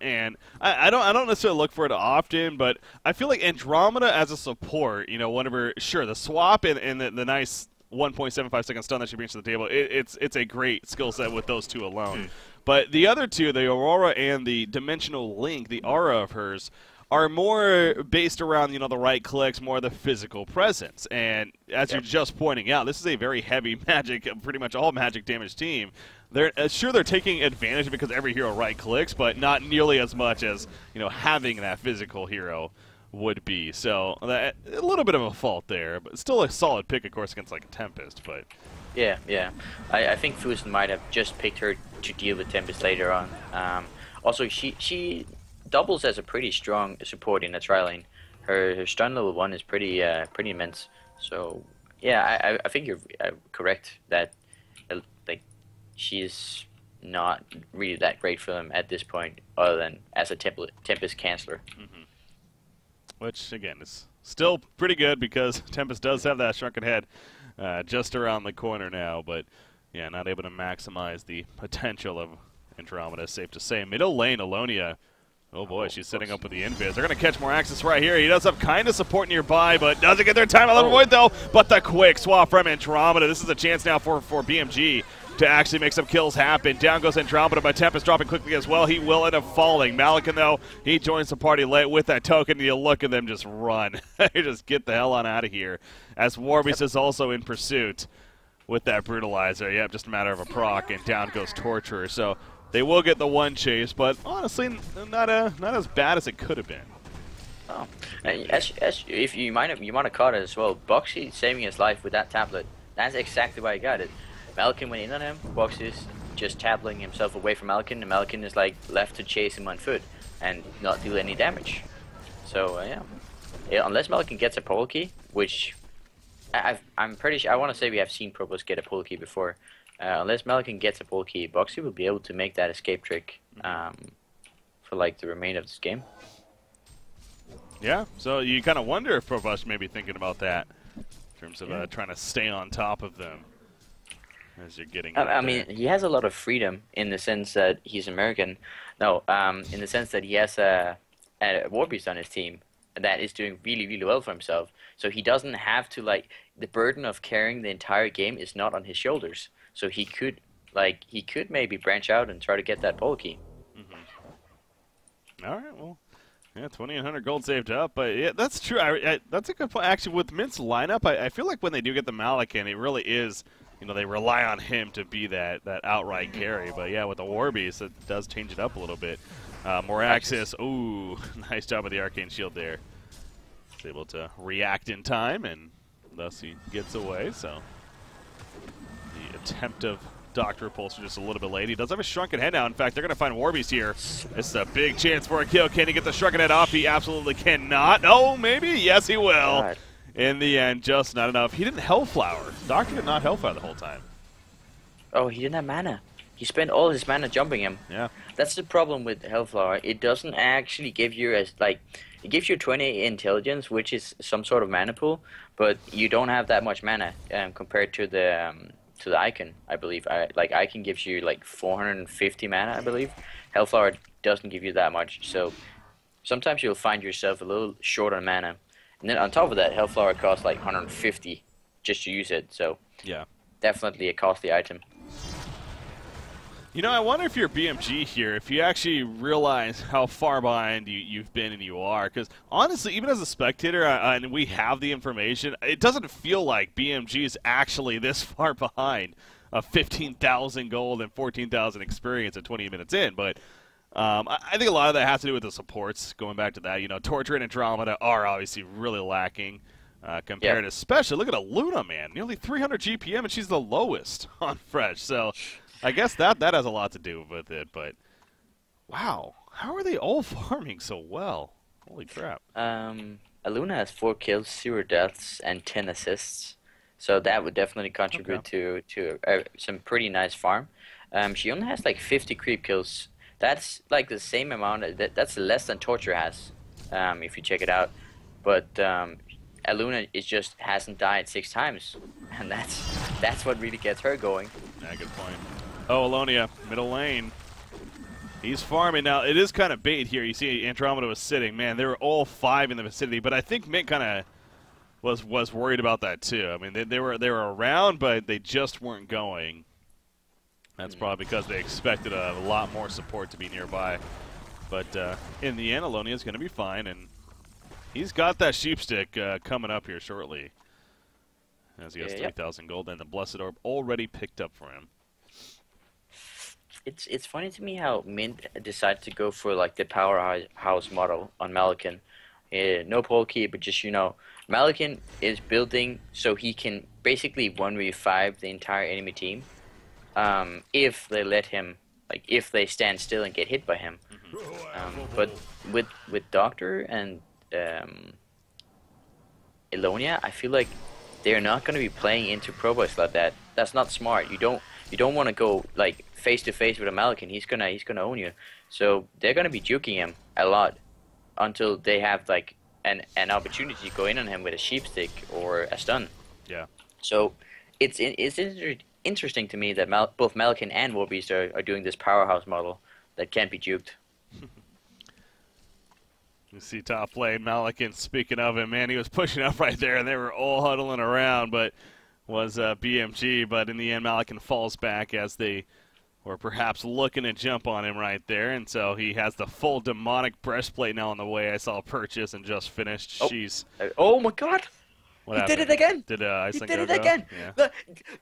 And I don't necessarily look for it often, but I feel like Andromeda as a support, you know, whenever, sure, the swap and the nice 1.75 second stun that she brings to the table, it's a great skill set with those two alone. But the other two, the Aurora and the Dimensional Link, the aura of hers, are more based around, you know, the right clicks, more the physical presence. And as you're just pointing out, this is a very heavy magic, pretty much all magic damage team. They're taking advantage because every hero right clicks, but not nearly as much as, you know, having that physical hero would be. So a little bit of a fault there, but still a solid pick, of course, against like a Tempest. But yeah, I think Fusen might have just picked her to deal with Tempest later on. Also, she doubles as a pretty strong support in the tri lane. Her stun level 1 is pretty immense. So yeah, I think you're correct that like she's not really that great for them at this point, other than as a Tempest canceller. Which, again, is still pretty good because Tempest does have that Shrunken Head just around the corner now. But, yeah, not able to maximize the potential of Andromeda, safe to say. Middle lane, Alonia. Oh, boy, she's setting up with the invis. They're going to catch more access right here. He does have kind of support nearby, but doesn't get their time on the void, though. But the quick swap from Andromeda. This is a chance now for BMG to actually make some kills happen. Down goes Andromeda, but Tempest dropping quickly as well. He will end up falling. Malikan, though, he joins the party late with that token. You look at them just run. Just get the hell on out of here. As Warbeast is also in pursuit with that Brutalizer. Yep, just a matter of a proc, and down goes Torturer. So they will get the one chase, but honestly, not as bad as it could have been. Oh, if you might have caught it as well. Boxy saving his life with that tablet. That's exactly why he got it. Malkin went in on him. Boxy's just tabling himself away from Malkin, and Malkin is like left to chase him on foot and not do any damage. So yeah, unless Malkin gets a pull key, which I'm pretty sure, I want to say we have seen Probos get a pull key before. Unless Malkin gets a pull key, Boxy will be able to make that escape trick for like the remainder of this game. Yeah, so you kind of wonder if Probos may be thinking about that in terms of trying to stay on top of them. as you're getting I out mean, there. he has a lot of freedom in the sense that he's American. No, in the sense that he has a war beast on his team that is doing really, really well for himself. So he doesn't have to like the burden of carrying the entire game is not on his shoulders. So he could maybe branch out and try to get that pole key. All right, well, yeah, 2,800 gold saved up, but yeah, that's true. That's a good point. Actually, with Mint's lineup, I feel like when they do get the Malikan, it really is, they rely on him to be that outright carry. But yeah, with the War Beast, it does change it up a little bit. More access. Ooh, nice job with the Arcane Shield there. He's able to react in time, and thus he gets away. So the attempt of Dr. Repulsor just a little bit late. He does have a Shrunken Head now. In fact, they're going to find Warbeast here. This is a big chance for a kill. Can he get the Shrunken Head off? He absolutely cannot. Oh, maybe. Yes, he will. God. In the end, just not enough. He didn't Hellflower. Doctor did not Hellflower the whole time. Oh, he didn't have mana. He spent all his mana jumping him. Yeah. That's the problem with Hellflower. It doesn't actually give you it gives you 20 intelligence, which is some sort of mana pool, but you don't have that much mana compared to the Icon, I believe. Icon gives you like 450 mana, I believe. Hellflower doesn't give you that much, so sometimes you'll find yourself a little short on mana. And then on top of that, Hellflower costs like 150 just to use it, so Yeah. definitely a costly item. I wonder if you're BMG here, if you actually realize how far behind you've been and you are. Because, honestly, even as a spectator, and we have the information, it doesn't feel like BMG is actually this far behind 15,000 gold and 14,000 experience at 20 minutes in. But I think a lot of that has to do with the supports, going back to that. Torture and Andromeda are obviously really lacking. Compared especially, look at Aluna, man. Nearly 300 GPM, and she's the lowest on Fresh. So I guess that has a lot to do with it, but wow, how are they all farming so well? Holy crap. Aluna has 4 kills, 0 deaths, and 10 assists. So that would definitely contribute to some pretty nice farm. She only has like 50 creep kills. That's like the same amount. That's less than Torture has, if you check it out. But Aluna just hasn't died 6 times, and that's what really gets her going. Yeah, good point. Oh, Alonia, middle lane. He's farming. Now, it is kind of bait here. You see Andromeda was sitting. Man, they were all 5 in the vicinity, but I think Mint kind of was worried about that too. I mean, they were around, but they just weren't going. That's probably because they expected a lot more support to be nearby. But in the end, Alonia is going to be fine, and he's got that sheepstick coming up here shortly. As he has 3,000 gold, and the Blessed Orb already picked up for him. It's funny to me how Mint decided to go for like the powerhouse model on Malikan. No pole key, but just Malikan is building so he can basically 1v5 the entire enemy team. If they let him, if they stand still and get hit by him. But with Doctor and Elonia, I feel like they're not going to be playing into Pro Boys like that. That's not smart. You don't want to go like face to face with a Malikan. He's gonna own you. So they're gonna be juking him a lot until they have like an opportunity to go in on him with a sheepstick or a stun. Yeah. So it's interesting to me that both Malikan and Warbeast are doing this powerhouse model that can't be juked. You see top lane, Malikan, speaking of him, man, he was pushing up right there, and they were all huddling around, but was BMG, but in the end, Malikan falls back as they were perhaps looking to jump on him right there, and so he has the full demonic breastplate now on the way. I saw purchase and just finished. Oh, Jeez. Oh my god! What he happened? did it again! Did he did it again! Yeah. The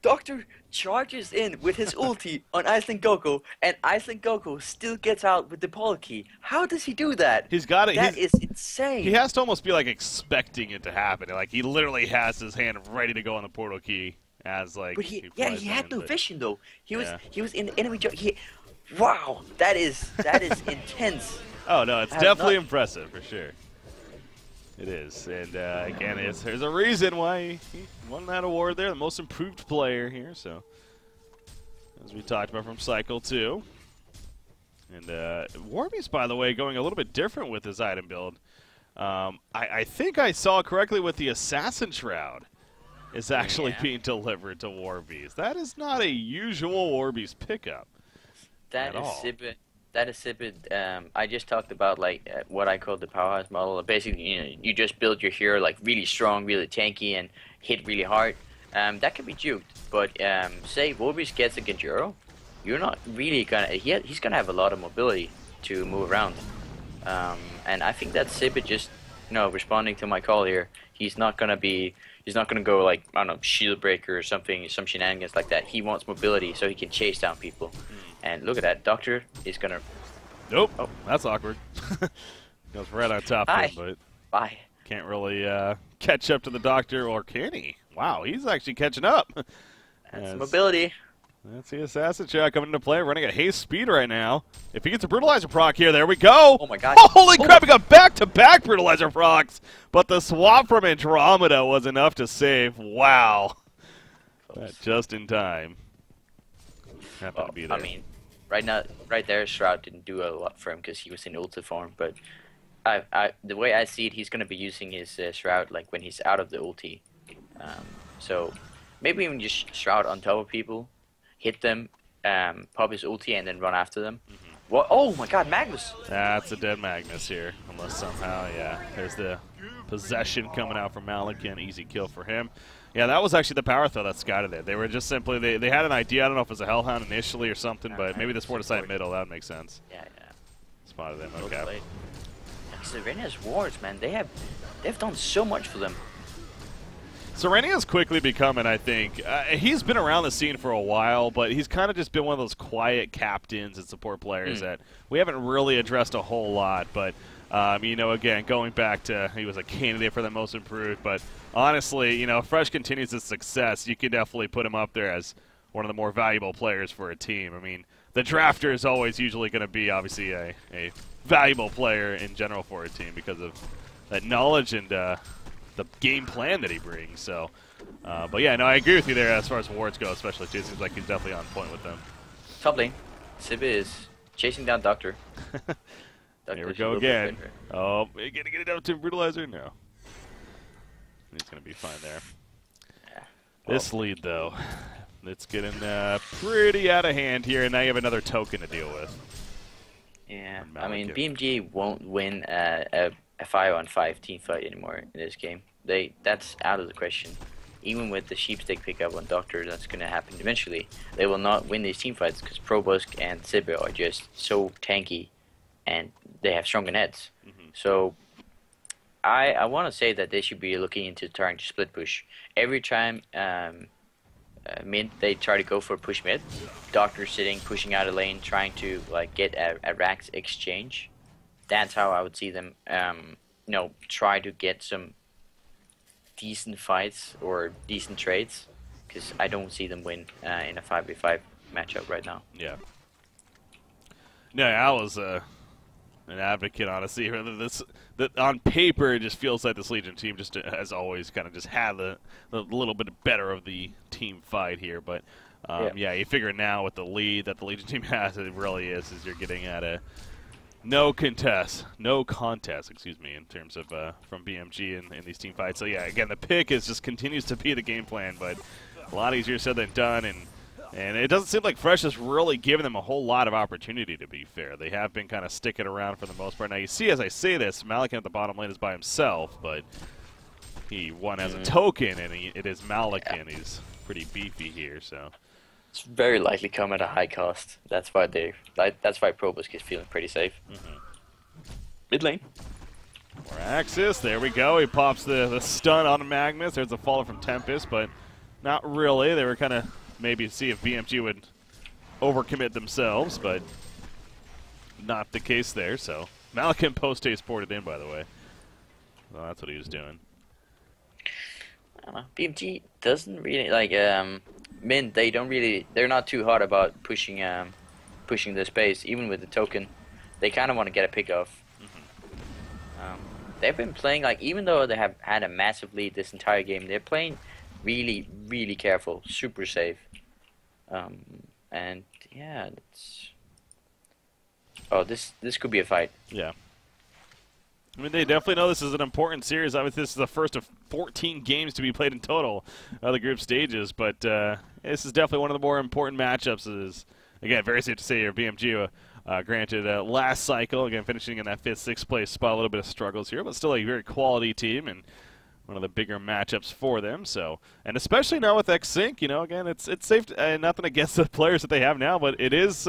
Doctor charges in with his ulti on Iceland Goku, and Iceland Goku still gets out with the pole key. How does he do that? He's got it. That is insane. He has to almost be like expecting it to happen. Like he literally has his hand ready to go on the portal key as like. But he had no vision though. He was in the enemy. Wow, that is intense. Oh no, it's definitely impressive for sure. It is, and again, there's a reason why he won that award there, the most improved player here. So, as we talked about from Cycle 2. And Warbeast, by the way, going a little bit different with his item build. I think I saw correctly with the Assassin Shroud. is actually Yeah. being delivered to Warbeast. That is not a usual Warbeast pickup at That is all. Sibit. That is Sibit. I just talked about like what I call the powerhouse model. Basically, you just build your hero like really strong, really tanky, and hit really hard. That can be juked, but say Wolbis gets a Genjuro, you're not really gonna. He's gonna have a lot of mobility to move around. And I think that Sibit just, responding to my call here. He's not gonna be. He's not gonna go like, I don't know, shield breaker or something, some shenanigans like that. He wants mobility so he can chase down people. And look at that, Doctor is gonna. Nope. Oh, That's awkward. Goes right on top of hi, him, but bye. can't really catch up to the Doctor, or can he? Wow, he's actually catching up. That's Yes. mobility. That's the Assassin shot coming into play, running at haste speed right now. If he gets a Brutalizer proc here, there we go. Oh my God. Holy crap, he got back-to-back Brutalizer procs, but the swap from Andromeda was enough to save. Wow. That just in time. Happened to be there. I mean, right there, Shroud didn't do a lot for him because he was in ulti form. But the way I see it, he's gonna be using his Shroud like when he's out of the ulti. So maybe even just Shroud on top of people, hit them, pop his ulti, and then run after them. What? Oh my God, Magnus! That's a dead Magnus here, unless somehow, yeah. There's the possession coming out from Malikan. Easy kill for him. Yeah, that was actually the power throw that scouted it. They were just simply, they had an idea. I don't know if it was a Hellhound initially or something, but maybe this ward aside middle, that would make sense. Yeah. Spotted them, Well okay. played. Serenia's wards, man, they've done so much for them. Serenia's quickly becoming, I think, he's been around the scene for a while, but he's kind of just been one of those quiet captains and support players that we haven't really addressed a whole lot. But, again, going back to he was a candidate for the most improved, but honestly, if Fresh continues his success, you can definitely put him up there as one of the more valuable players for a team. I mean, the drafter is always usually going to be, obviously, a valuable player in general for a team because of that knowledge and the game plan that he brings. So, but yeah, no, I agree with you there as far as wards go, especially too. It seems like he's definitely on point with them. Top lane, Sib is chasing down Doctor. Here we go again. Oh, are you gonna get it out to Brutalizer? No. He's gonna be fine there. Yeah. This lead, though, it's getting pretty out of hand here, and now you have another token to deal with. Yeah, I mean, BMG won't win a 5-on-5 team fight anymore in this game. That's out of the question. Even with the sheepstick pickup on Doctor, that's going to happen eventually. They will not win these team fights because Probusk and Sibir are just so tanky, and they have stronger nets. So I want to say that they should be looking into trying to split push. Every time mid they try to go for push mid, Doctor sitting, pushing out a lane, trying to like get a Rax exchange. That's how I would see them, try to get some decent fights or decent trades, because I don't see them win in a 5v5 matchup right now. Yeah. No, I was an advocate, honestly. That on paper, it just feels like this Legion team just has always kind of just had the little bit better of the team fight here. But yeah, you figure now with the lead that the Legion team has, it really is you're getting at a no contest, excuse me, in terms of from BMG in these team fights. So yeah, again, the pick just continues to be the game plan, but a lot easier said than done, and it doesn't seem like Fresh has really given them a whole lot of opportunity, to be fair. They have been kind of sticking around for the most part. Now you see, as I say this, Malikan at the bottom lane is by himself, but he won as a token, and it is Malikan. Yeah. He's pretty beefy here, so. It's very likely come at a high cost. That's why Probusk is feeling pretty safe. Mid lane. More Axis. There we go. He pops the stun on Magnus. There's a follow from Tempest, but not really. They were kind of maybe see if BMG would overcommit themselves, but not the case there. So Malikan post-haste ported in, by the way. Well, that's what he was doing. I don't know. BMG doesn't really like Mint. They're not too hard about pushing the space, even with the token. They kind of want to get a pick off. They've been playing like, even though they have had a massive lead this entire game, they're playing really, really careful, super safe. And yeah, it's... Oh, this could be a fight. Yeah. I mean, they definitely know this is an important series. Obviously, this is the first of 14 games to be played in total of the group stages, but this is definitely one of the more important matchups. It is, again, very safe to say here, BMG, granted, last cycle, again, finishing in that 5th, 6th place spot, a little bit of struggles here, but still a very quality team and one of the bigger matchups for them. So, and especially now with X-Sync, you know, again, it's safe, nothing against the players that they have now, but it is...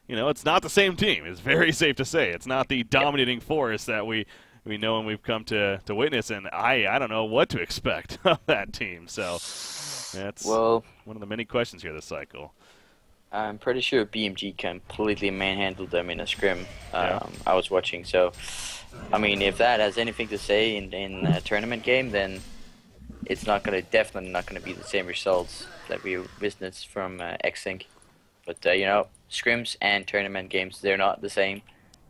you know, it's not the same team. It's very safe to say. It's not the dominating force that we know and we've come to witness, and I don't know what to expect of that team. So that's one of the many questions here this cycle. I'm pretty sure BMG completely manhandled them in a scrim Yeah. I was watching. So, I mean, if that has anything to say in a tournament game, then it's definitely not gonna be the same results that we witnessed from X-Sync. But you know, scrims and tournament games, they're not the same.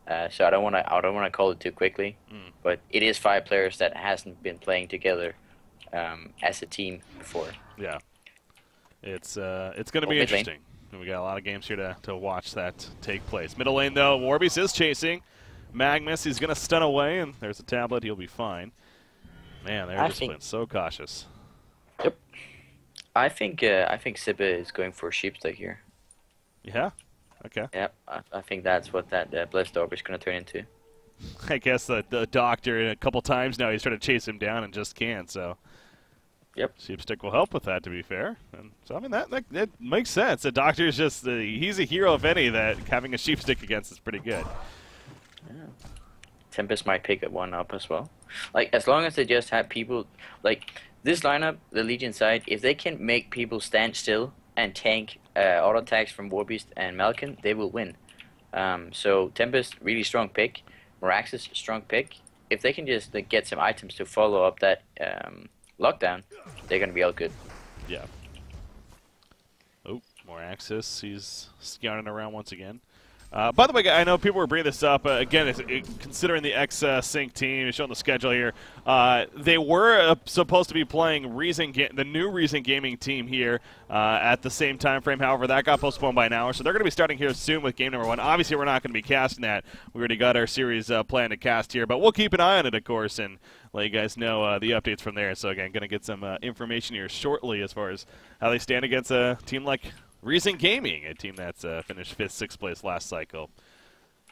So I don't want to call it too quickly. But it is 5 players that hasn't been playing together as a team before. Yeah, it's going to be interesting. We got a lot of games here to watch that take place. Middle lane though, Warbeast is chasing Magnus. He's going to stun away, and there's a tablet. He'll be fine. Man, they're just playing so cautious. Yep. I think Sibba is going for sheepstick here. Yeah. Okay. Yep. I think that's what that Blessed Orb is going to turn into. I guess the doctor a couple times now he's trying to chase him down and just can't. So. Yep. Sheepstick will help with that, to be fair. And so I mean that makes sense. The doctor is just he's a hero if any. That having a sheepstick against is pretty good. Yeah. Tempest might pick one up as well. Like as long as they just have people like this lineup, the Legion side, if they can make people stand still and tank auto attacks from Warbeast and Malkin, they will win. So Tempest, really strong pick. Moraxis, strong pick. If they can just get some items to follow up that lockdown, they're going to be all good. Yeah. Oh, more access. He's scouting around once again. By the way, I know people were bringing this up. Again, considering the X-Sync team, showing the schedule here, they were supposed to be playing the new Reason Gaming team here at the same time frame. However, that got postponed by an hour, so they're going to be starting here soon with game number 1. Obviously, we're not going to be casting that. We already got our series planned to cast here, but we'll keep an eye on it, of course, and let you guys know the updates from there. So, again, going to get some information here shortly as far as how they stand against a team like Reason Gaming, a team that's finished 5th, 6th place last cycle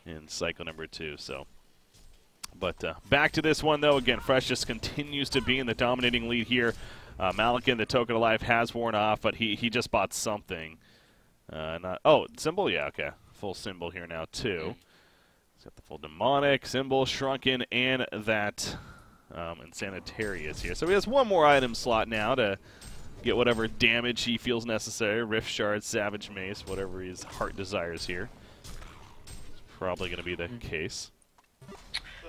in cycle number 2. So, but back to this one though. Again, Fresh just continues to be in the dominating lead here. Malikan, the token of life, has worn off, but he just bought something. Symbol, yeah, okay, full symbol here now too. He's got the full demonic symbol, shrunken, and that Insanitarius here. So he has one more item slot now to get whatever damage he feels necessary. Rift Shard, Savage Mace, whatever his heart desires here. It's probably going to be the case.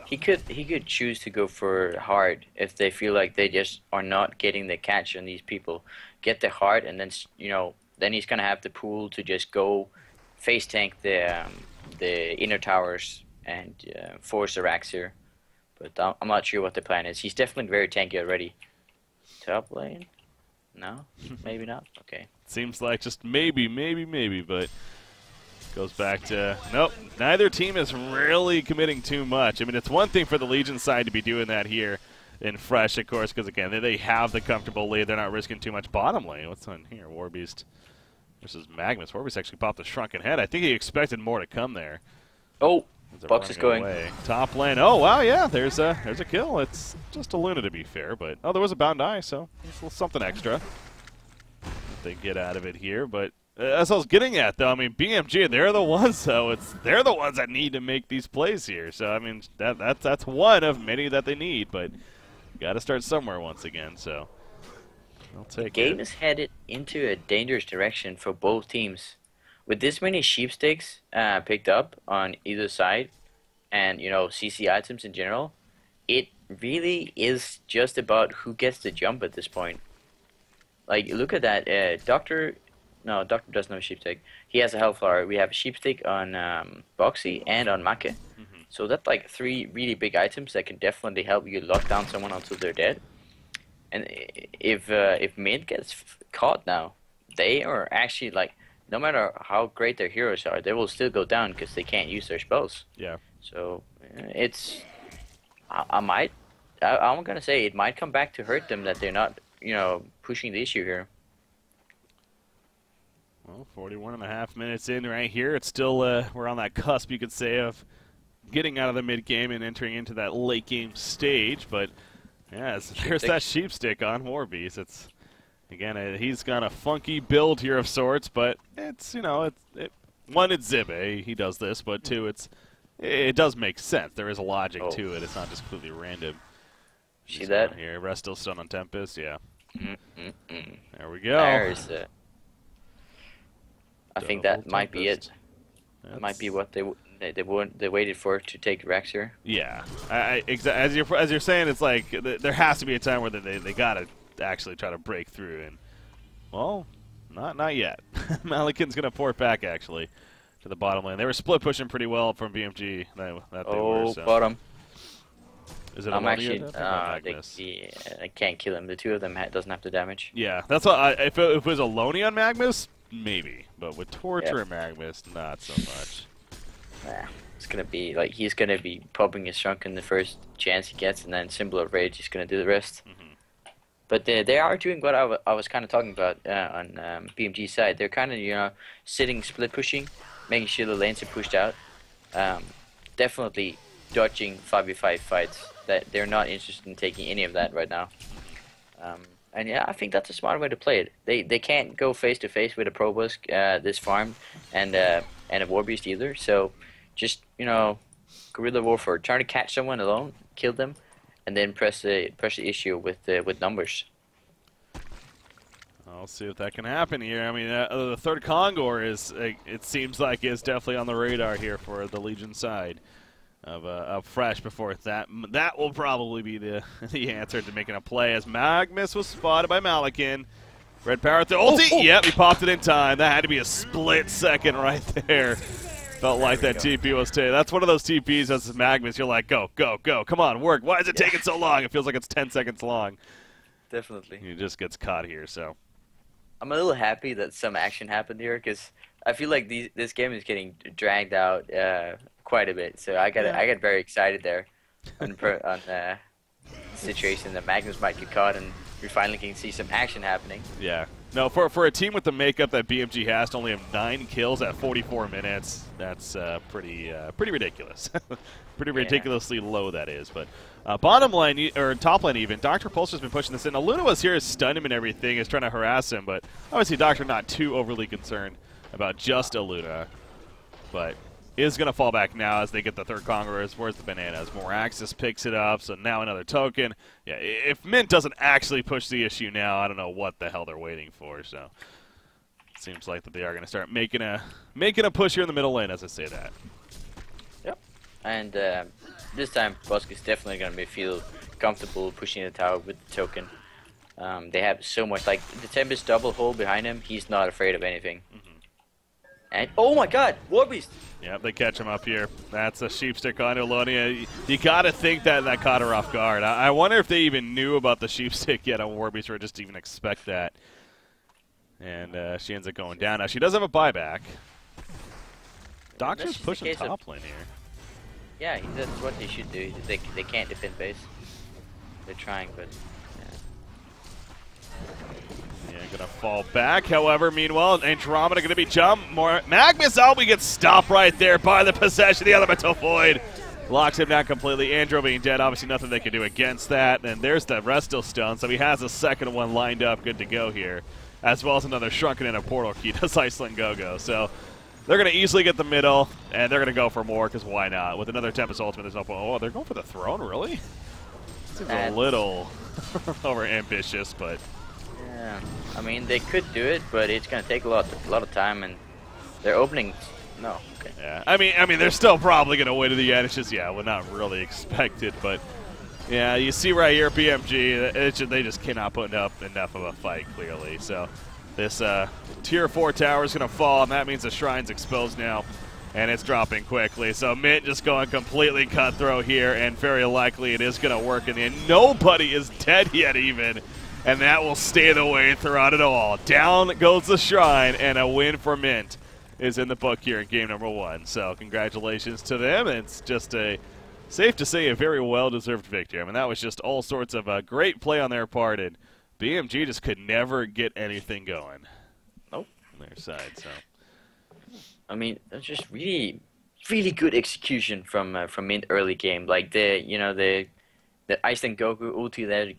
He could choose to go for hard if they feel like they just are not getting the catch on these people. Get the hard, and then then he's going to have the pool to just go face tank the inner towers and force Araxir. But I'm not sure what the plan is. He's definitely very tanky already. Top lane. No? Maybe not? Okay. Seems like just maybe, but goes back to, nope, neither team is really committing too much. I mean, it's one thing for the Legion side to be doing that here in Fresh, of course, because, again, they have the comfortable lead. They're not risking too much bottom lane. What's on here? Warbeast versus Magnus. Warbeast actually popped the shrunken head. I think he expected more to come there. Oh, Box is going. Away. Top lane. Oh, wow, yeah, there's a kill. It's just a Luna, to be fair, but, there was a bound eye, so it's a little something extra that they get out of it here. But as I was getting at, though, I mean, BMG, they're the ones, though. They're the ones that need to make these plays here. So, I mean, that's one of many that they need, but got to start somewhere once again, so I'll take it. The game is headed into a dangerous direction for both teams. With this many sheepsticks picked up on either side, and CC items in general, it really is just about who gets the jump at this point. Like, look at that. Doctor doesn't have a sheepstick. He has a Hellflower. We have a sheepstick on Boxy and on Make. So that's like 3 really big items that can definitely help you lock down someone until they're dead. And if mid gets caught now, they are actually like, no matter how great their heroes are, they will still go down because they can't use their spells. Yeah. So it's I might. I'm gonna say it might come back to hurt them that they're not, pushing the issue here. Well, 41.5 minutes in right here. It's still we're on that cusp, you could say, of getting out of the mid game and entering into that late game stage. But yeah, there's that sheep stick on Warbeast. It's again, he's got a funky build here of sorts, but it's one, it's Zibbe, he does this, but two, it does make sense. There is a logic to it. It's not just completely random. See that here? Rest still stunned on Tempest. Yeah. There we go. There's I think that might be it. That might be what they waited for to take Rex here. Yeah, as you're saying, it's like there has to be a time where they gotta actually try to break through, and well, not yet. Malikin's gonna port back actually to the bottom lane. They were split pushing pretty well from BMG. That they were, so. Bottom. Is it I'm actually? I can't kill him. The two of them doesn't have the damage. Yeah, that's what. If it was a Loney on Magmus, maybe, but with Torture and Magmus, not so much. It's gonna be like he's gonna be popping his Shrunken the first chance he gets, and then Symbol of Rage he's gonna do the rest. But they are doing what I was kind of talking about on BMG's side. They're kind of sitting split pushing, making sure the lanes are pushed out. Definitely dodging 5v5 fights. That they're not interested in taking any of that right now. And yeah, I think that's a smart way to play it. They can't go face to face with a Probusk this farm and a Warbeast either. So just guerrilla warfare, trying to catch someone alone, kill them, and then press the issue with numbers. I'll see if that can happen here. I mean, the third Kongor it seems like is definitely on the radar here for the Legion side of Fresh. Before that will probably be the answer to making a play, as Magmus was spotted by Malikin. Red Power at the ulti. Yep, he popped it in time. That had to be a split second right there. Felt like that TP was taken. That's one of those TPs as Magmus. You're like, go, go, go. Come on, work. Why is it taking so long? It feels like it's 10 seconds long. Definitely. He just gets caught here, so. I'm a little happy that some action happened here, because I feel like this game is getting dragged out quite a bit. So I got very excited there on the situation that Magnus might get caught, and we finally can see some action happening. Yeah. No, for a team with the makeup that BMG has to only have 9 kills at 44 minutes, that's pretty ridiculous. Pretty ridiculously low, that is. But bottom lane, or top lane even, Dr. Pulse has been pushing this in. Aluna was here to stun him and everything, is trying to harass him, but obviously Doctor not too overly concerned about just Aluna, but is going to fall back now as they get the third Congress. Where's the bananas? Moraxis picks it up, so now another token. Yeah, if Mint doesn't actually push the issue now, I don't know what the hell they're waiting for. So it seems like that they are going to start making a push here in the middle lane as I say that. Yep. And this time, Busk is definitely going to feel comfortable pushing the tower with the token. They have so much, like the Tempest double hold behind him. He's not afraid of anything. And oh my God, Warbeast! Yep, they catch him up here. That's a sheepstick on Elonia. You got to think that caught her off guard. I wonder if they even knew about the sheepstick yet on Warbeast, or just even expect that. And she ends up going down. Now she does have a buyback. Doctor's pushing top lane here. Yeah, that's what they should do. They can't defend base. They're trying, but yeah, gonna fall back. However, meanwhile, Andromeda gonna be jumped. More Magmus. Oh, we get stopped right there by the possession. The Elemental Void locks him down completely. Andro being dead, obviously nothing they can do against that. And there's the rest still stone, so he has a second one lined up, good to go here, as well as another Shrunken and a Portal Key. Does Iceland Go-Go? So they're gonna easily get the middle, and they're gonna go for more, because why not? With another Tempest Ultimate, there's no point. Oh, they're going for the throne, really? Seems a little over ambitious, but. Yeah, I mean they could do it, but it's gonna take a lot of time, and they're opening. No, okay. Yeah, I mean they're still probably gonna win to the end. It's just we're not really expected, but yeah, you see right here, BMG, they just cannot put up enough of a fight clearly. So this tier 4 tower is gonna fall, and that means the shrine's exposed now, and it's dropping quickly. So Mint just going completely cutthroat here, and very likely it is gonna work in the end. Nobody is dead yet even. And that will stay the way throughout it all. Down goes the Shrine, and a win for Mint is in the book here in game number 1. So congratulations to them. It's just a Safe to say a very well-deserved victory. I mean, that was just all sorts of great play on their part, and BMG just could never get anything going. Nope. On their side, so. I mean, that's just really, really good execution from Mint early game. Like the Iceland Goku ulti there